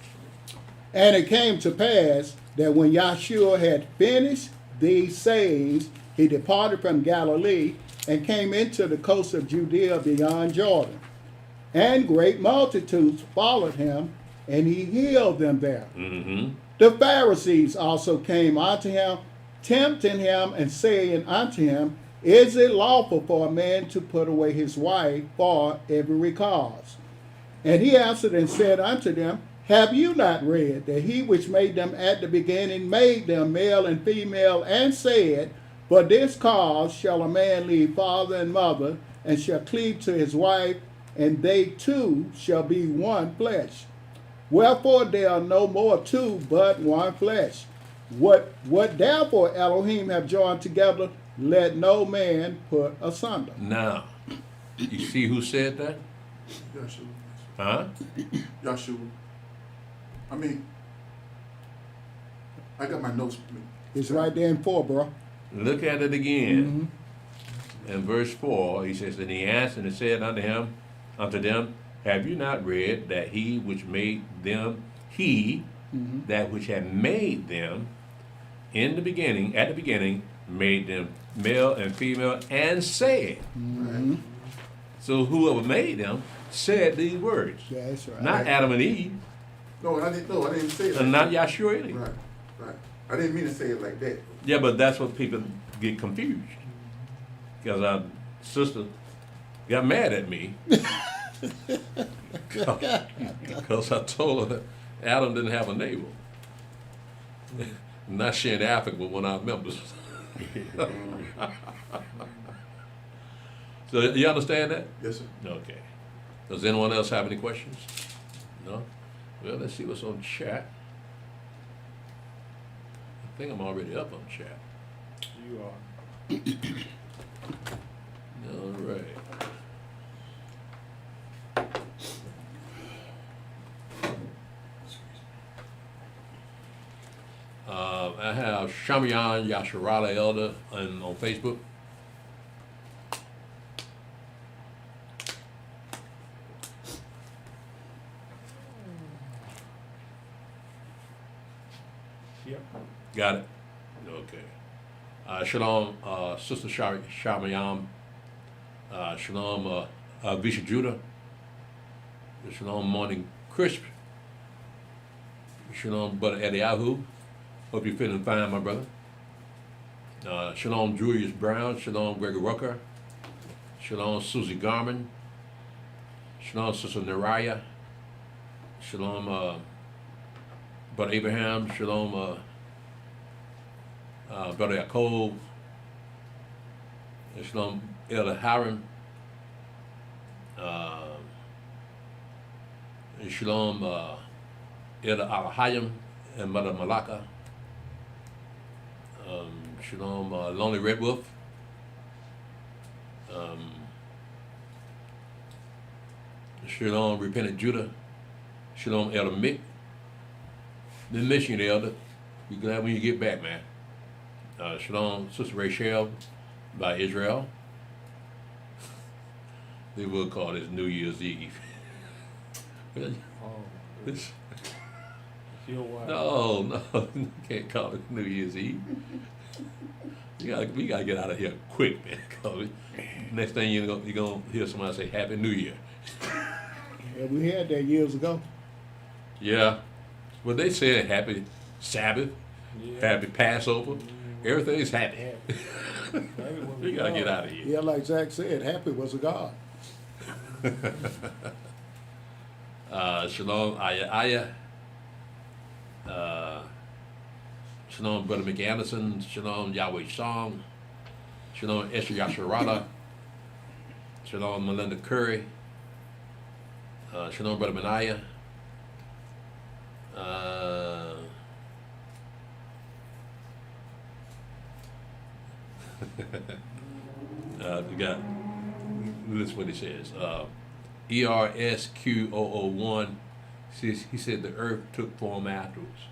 And it came to pass that when Yahshua had finished these sayings, he departed from Galilee and came into the coast of Judea beyond Jordan. And great multitudes followed him, and he healed them there. Mm-hmm. The Pharisees also came unto him, tempting him, and saying unto him, Is it lawful for a man to put away his wife for every cause? And he answered and said unto them, Have you not read that he which made them at the beginning made them male and female, and said, For this cause shall a man leave father and mother, and shall cleave to his wife, and they two shall be one flesh. Wherefore they are no more two, but one flesh. What therefore Elohim have joined together, let no man put asunder. Now, you see who said that? Yahshua. Huh? Yahshua. I mean, I got my notes. It's right there in 4, bro. Look at it again. In verse 4, he says, And he answered and said unto them, Have you not read that he which made them, that which had made them at the beginning, made them male and female, and said. Right. So whoever made them said these words. That's right. Not Adam and Eve, No, I didn't say it. and Like not Yahshua either. Right. Right. I didn't mean to say it like that. Yeah, but that's what people get confused. Because our sister got mad at me. Because I told her that Adam didn't have a navel. Not sharing the Africa with one of our members. So you understand that? Yes, sir. Okay. Does anyone else have any questions? No? Well, let's see what's on chat. I think I'm already up on chat. You are. All right. I have Shamayan Yasharala Elder on Facebook. Yep. Got it? Okay. Shalom, Sister Shamayam. Shalom, Visha Judah. Shalom, Morning Crisp. Shalom, Brother Eliyahu. Hope you're feeling fine, my brother. Shalom, Julius Brown. Shalom, Gregory Rucker. Shalom, Susie Garman. Shalom, Sister Naraya. Shalom, Brother Abraham. Shalom, Brother Yaakov. Shalom, Elder Haran. Shalom, Elder Alahayim and Mother Malaka. Shalom, Lonely Red Wolf. Shalom, Repentant Judah. Shalom, Elder Mick. Been missing you, Elder. Be glad when you get back, man. Shalom, Sister Rachel by Israel. They will call this New Year's Eve. This, no, you can't call it New Year's Eve. We gotta get out of here quick, man. 'Cause next thing you're gonna hear somebody say Happy New Year. Yeah, we had that years ago. Yeah, well they said Happy Sabbath, Happy Passover, everything's happy. We gotta get out of here. Yeah, like Zach said, happy was a God. Shalom, Aya. Shalom, Brother McAnderson. Shalom, Yahweh Song. Shalom, Esther Yasharala. Shalom, Melinda Curry. Shalom, Brother Benaiah. We got, listen what he says. ERSQ001, he said the earth took form afterwards.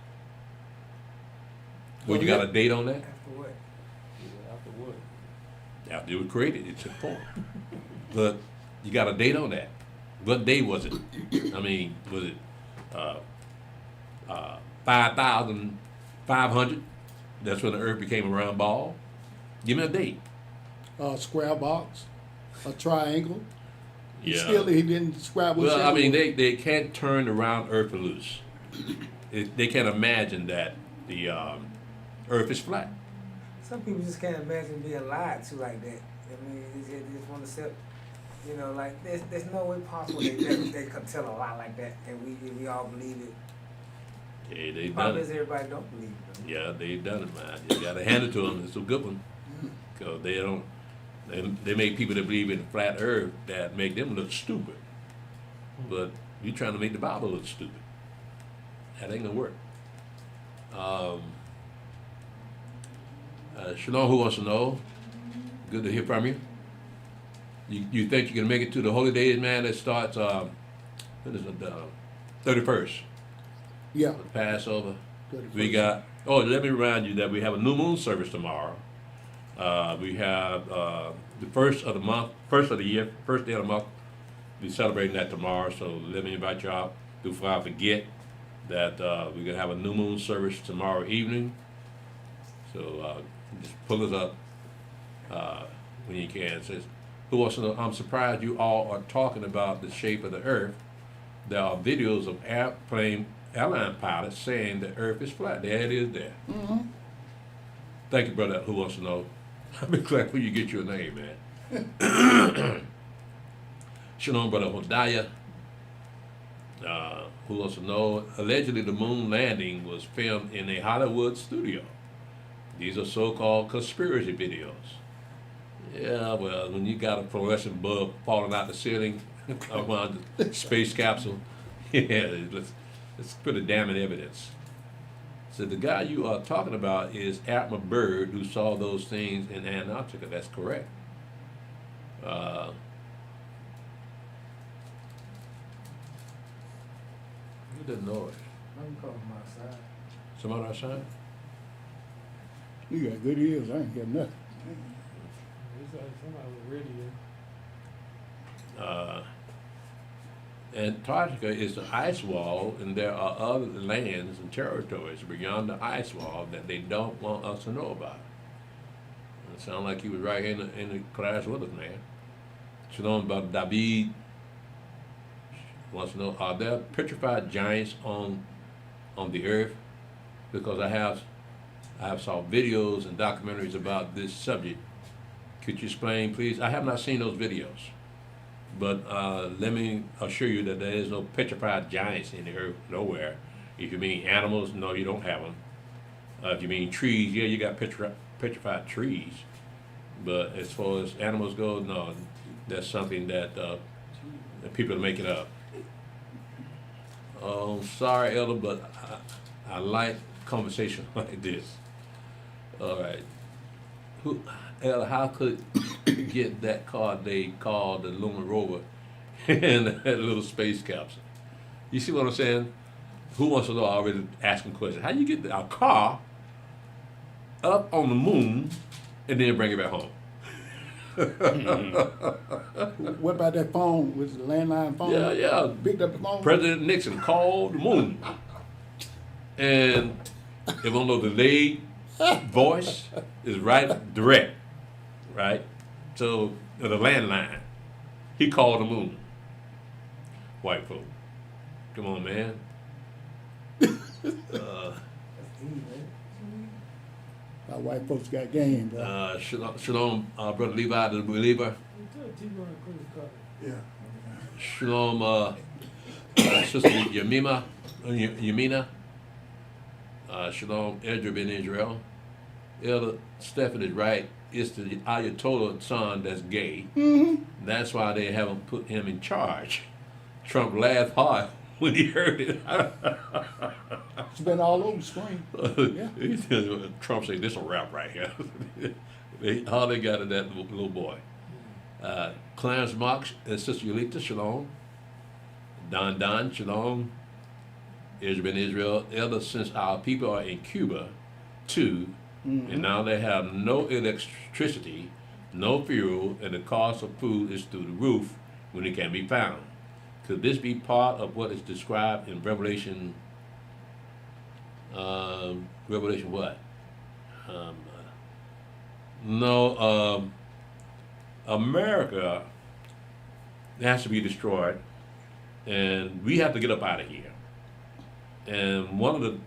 Well, you got a date on that? After what? After what? After it was created, it took form. But you got a date on that. What day was it? I mean, was it 5,500? That's when the earth became a round ball? Give me a date. Square box, a triangle. Yeah. Still, he didn't describe what. Well, I mean, they can't turn the round earth loose. They can't imagine that the earth is flat. Some people just can't imagine being lied to like that. I mean, they just want to accept, you know, like there's no way possible they could tell a lie like that, and we all believe it. Yeah, they've done Problem it. is everybody don't believe it. Though. Yeah, they've done it, man. You gotta hand it to them. It's a good one. Because they don't. They make people that believe in the flat earth that make them look stupid. But you're trying to make the Bible look stupid. That ain't gonna work. Shalom, who wants to know? Good to hear from you. You think you can make it to the holy days, man? That starts, when is it, 31st, Yeah. the Passover. 31st. We got, oh, let me remind you that we have a new moon service tomorrow. We have the first of the month, first of the year, first day of the month. We're celebrating that tomorrow, so let me invite y'all before I forget that we're going to have a new moon service tomorrow evening. So just pull us up when you can. It says, who wants to know? I'm surprised you all are talking about the shape of the earth. There are videos of airline pilots saying the earth is flat. There it is there. Mm-hmm. Thank you, brother. Who wants to know? I'll be glad when you get your name, man. Shalom, brother Hodiah. Who wants to know? Allegedly, the moon landing was filmed in a Hollywood studio. These are so-called conspiracy videos. Yeah, well, when you got a fluorescent bulb falling out the ceiling around the space capsule, yeah, let's put a damning evidence. So the guy you are talking about is Admiral Byrd, who saw those things in Antarctica. That's correct. Who didn't know it? I'm calling my side. Somebody outside? You got good ears, I ain't hear nothing. It's like somebody with radio. Antarctica is the ice wall, and there are other lands and territories beyond the ice wall that they don't want us to know about. It sounds like you was right in the class with us, man. Shalom, Brother David wants to know, are there petrified giants on the earth? Because I have saw videos and documentaries about this subject. Could you explain, please? I have not seen those videos, but let me assure you that there is no petrified giants in the earth nowhere. If you mean animals, no, you don't have them. If you mean trees, yeah, you got petrified trees. But as far as animals go, no, that's something that people are making up. Sorry, Elder, but I like conversation like this. All right. Elder, how could you get that car they called the Lunar Rover and that little space capsule? You see what I'm saying? Who wants to know? Already asking questions. How you get a car up on the moon and then bring it back home? What about that phone? Was it a landline phone? Yeah. Picked up the phone? President Nixon called the moon. And if on the delayed voice is right direct, right? So the landline, he called the moon. White folk. Come on, man. Our white folks got game, bro. Shalom, Brother Levi, the believer. Yeah. Shalom, Sister Yamina. Shalom, Edra ben Israel. Elder Stephen is right. It's the Ayatollah son that's gay. Mm-hmm. That's why they haven't put him in charge. Trump laughed hard when he heard it. It's been all over the screen. Yeah. Trump said, "This a rap right here." All they got is that little boy. Clarence Marks and Sister Yulita, shalom. Don, shalom. Israel ben Israel, Elder, since our people are in Cuba, too, and now they have no electricity, no fuel, and the cost of food is through the roof when it can be found. Could this be part of what is described in Revelation? Revelation what? No. America has to be destroyed, and we have to get up out of here. And one of the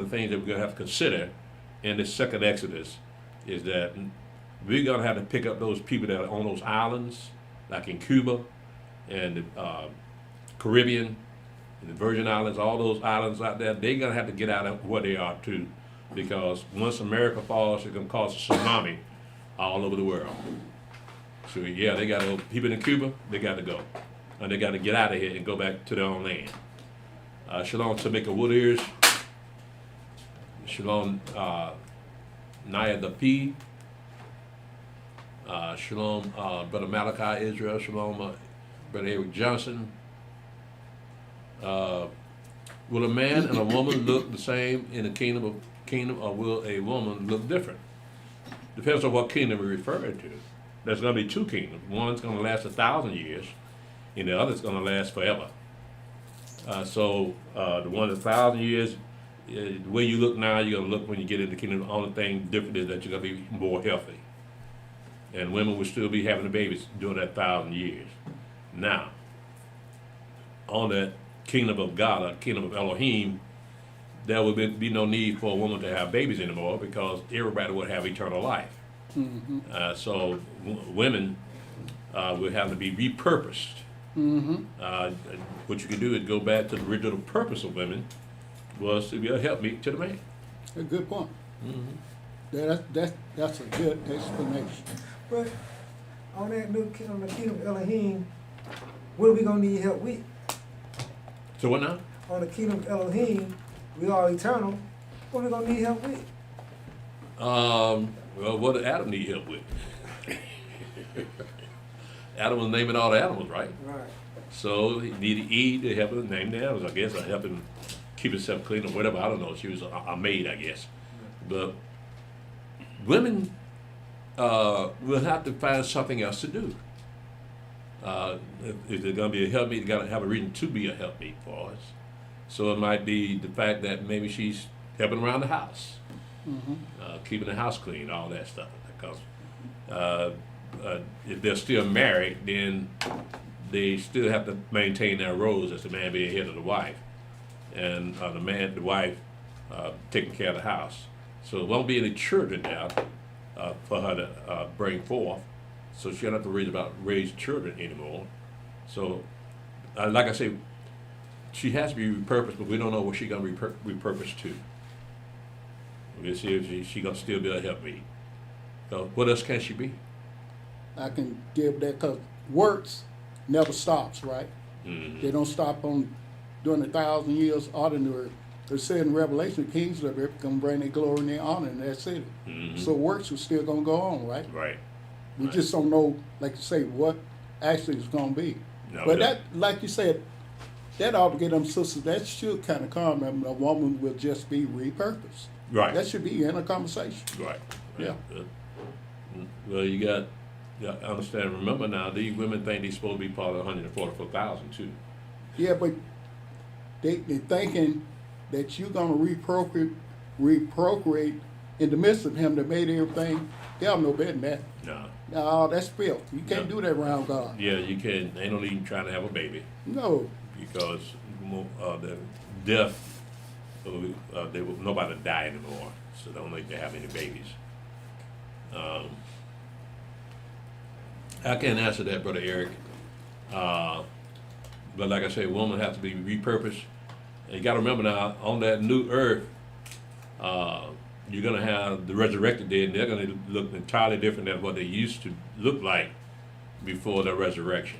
things that we're gonna have to consider in this second Exodus is that we're gonna have to pick up those people that are on those islands, like in Cuba and the Caribbean and the Virgin Islands, all those islands out there. They're gonna have to get out of where they are too, because once America falls, it's gonna cause a tsunami all over the world. So yeah, they got to people in Cuba. They got to go, and they got to get out of here and go back to their own land. Shalom, Tamika Wooders. Shalom, Naya the P. Shalom, Brother Malachi Israel. Shalom, Brother Eric Johnson. Will a man and a woman look the same in the kingdom, or will a woman look different? Depends on what kingdom we're referring to. There's going to be two kingdoms. One's going to last 1,000 years, and the other's going to last forever. So the one that's 1,000 years, the way you look now, you're going to look when you get into the kingdom. The only thing different is that you're going to be more healthy. And women will still be having the babies during that 1,000 years. Now, on that kingdom of God, or kingdom of Elohim, there will be no need for a woman to have babies anymore, because everybody will have eternal life. Mm-hmm. So women will have to be repurposed. Mm-hmm. What you can do is go back to the original purpose of women was to be a helpmeet to the man. A good point. Mm-hmm. That's a good explanation. But on that new on the kingdom of Elohim, what are we gonna need help with? So what now? On the kingdom of Elohim, we are eternal. What are we gonna need help with? Well, what did Adam need help with? Adam was naming all the animals, right? Right. So he needed Eve to help him name the animals, I guess, or help him keep himself clean or whatever. I don't know. She was a maid, I guess. But women will have to find something else to do. If they're going to be a helpmeet, they got to have a reason to be a helpmeet for us. So it might be the fact that maybe she's helping around the house, keeping the house clean, all that stuff. Because if they're still married, then they still have to maintain their roles as the man being head of the wife, and the wife taking care of the house. So there won't be any children now for her to bring forth. So she don't have to raise children anymore. So, like I say, she has to be repurposed, but we don't know what she's gonna repurpose to. We'll see if she gonna still be a helpmeet. So what else can she be? I can give that, because works never stops, right? Mm-hmm. They don't stop on during 1,000 years ordinary. They said in Revelation, kings of earth can bring their glory and their honor in that city. Mm-hmm. So works are still gonna go on, right? Right. We just don't know, like you say, what actually is gonna be. No, But that, like you said, that ought to get them sisters, that should kind of calm them. A woman will just be repurposed. Right. That should be in a conversation. Right. Yeah. Well, you got to understand. Remember now, these women think they're supposed to be part of the 144,000 too. Yeah, but they thinking that you're gonna reprocreate in the midst of him that made everything. They don't know better than that. No. No, that's filth. You can't No. do that around God. Yeah, you can. They don't even trying to have a baby No. because the death. Nobody die anymore, so they don't need to have any babies. I can't answer that, Brother Eric. But like I say, women have to be repurposed. And you got to remember now, on that new earth, you're going to have the resurrected dead, and they're going to look entirely different than what they used to look like before the resurrection.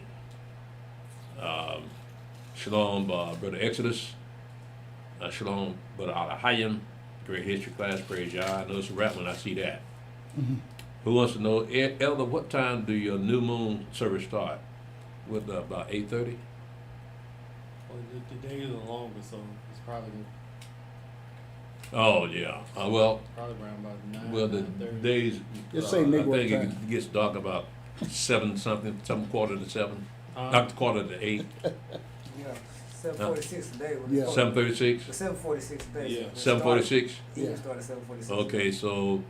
Shalom, Brother Exodus. Shalom, Brother Alahayim. Great history class, praise Yah. I know it's a wrap when I see that. Who wants to know, Elder, what time do your new moon service start? With about 8:30? Well, the days are longer, so it's probably Oh yeah. Well, around about 9. well the 9:30. days. Just say I Negro think time. it gets dark about 7 something, some quarter to 7, not quarter to 8. Yeah, 7:46 today. Yeah. 7:36. 7:46 today. Yeah. 7:46. Yeah, Yeah. started 7:46. Okay, so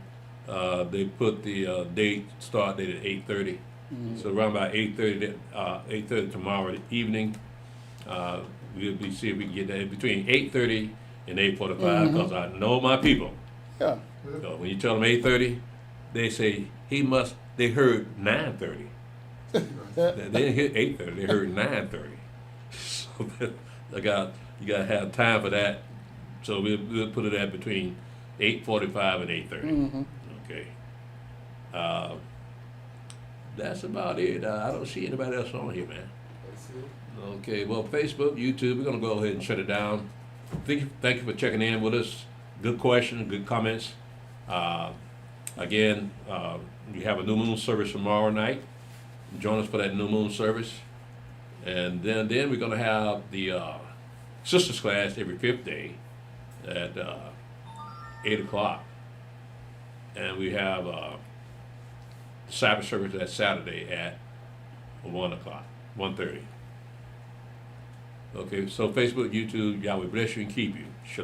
they put the start date at 8:30. So around about 8:30 tomorrow evening, we'll be see if we can get that between 8:30 and 8:45 because I know my people. Yeah. So when you tell them 8:30, they say they heard 9:30. They didn't hear 8:30, they heard 9:30. So you gotta have time for that. So we'll put it at between 8:45 and 8:30. Okay. That's about it. I don't see anybody else on here, man. Okay, well, Facebook, YouTube, we're going to go ahead and shut it down. Thank you for checking in with us. Good questions, good comments. Again, we have a new moon service tomorrow night. Join us for that new moon service. And then we're going to have the sisters class every 5th day at 8 o'clock. And we have Sabbath service that Saturday at 1 o'clock, 1:30. Okay, so Facebook, YouTube, Yahweh bless you and keep you. Shalom.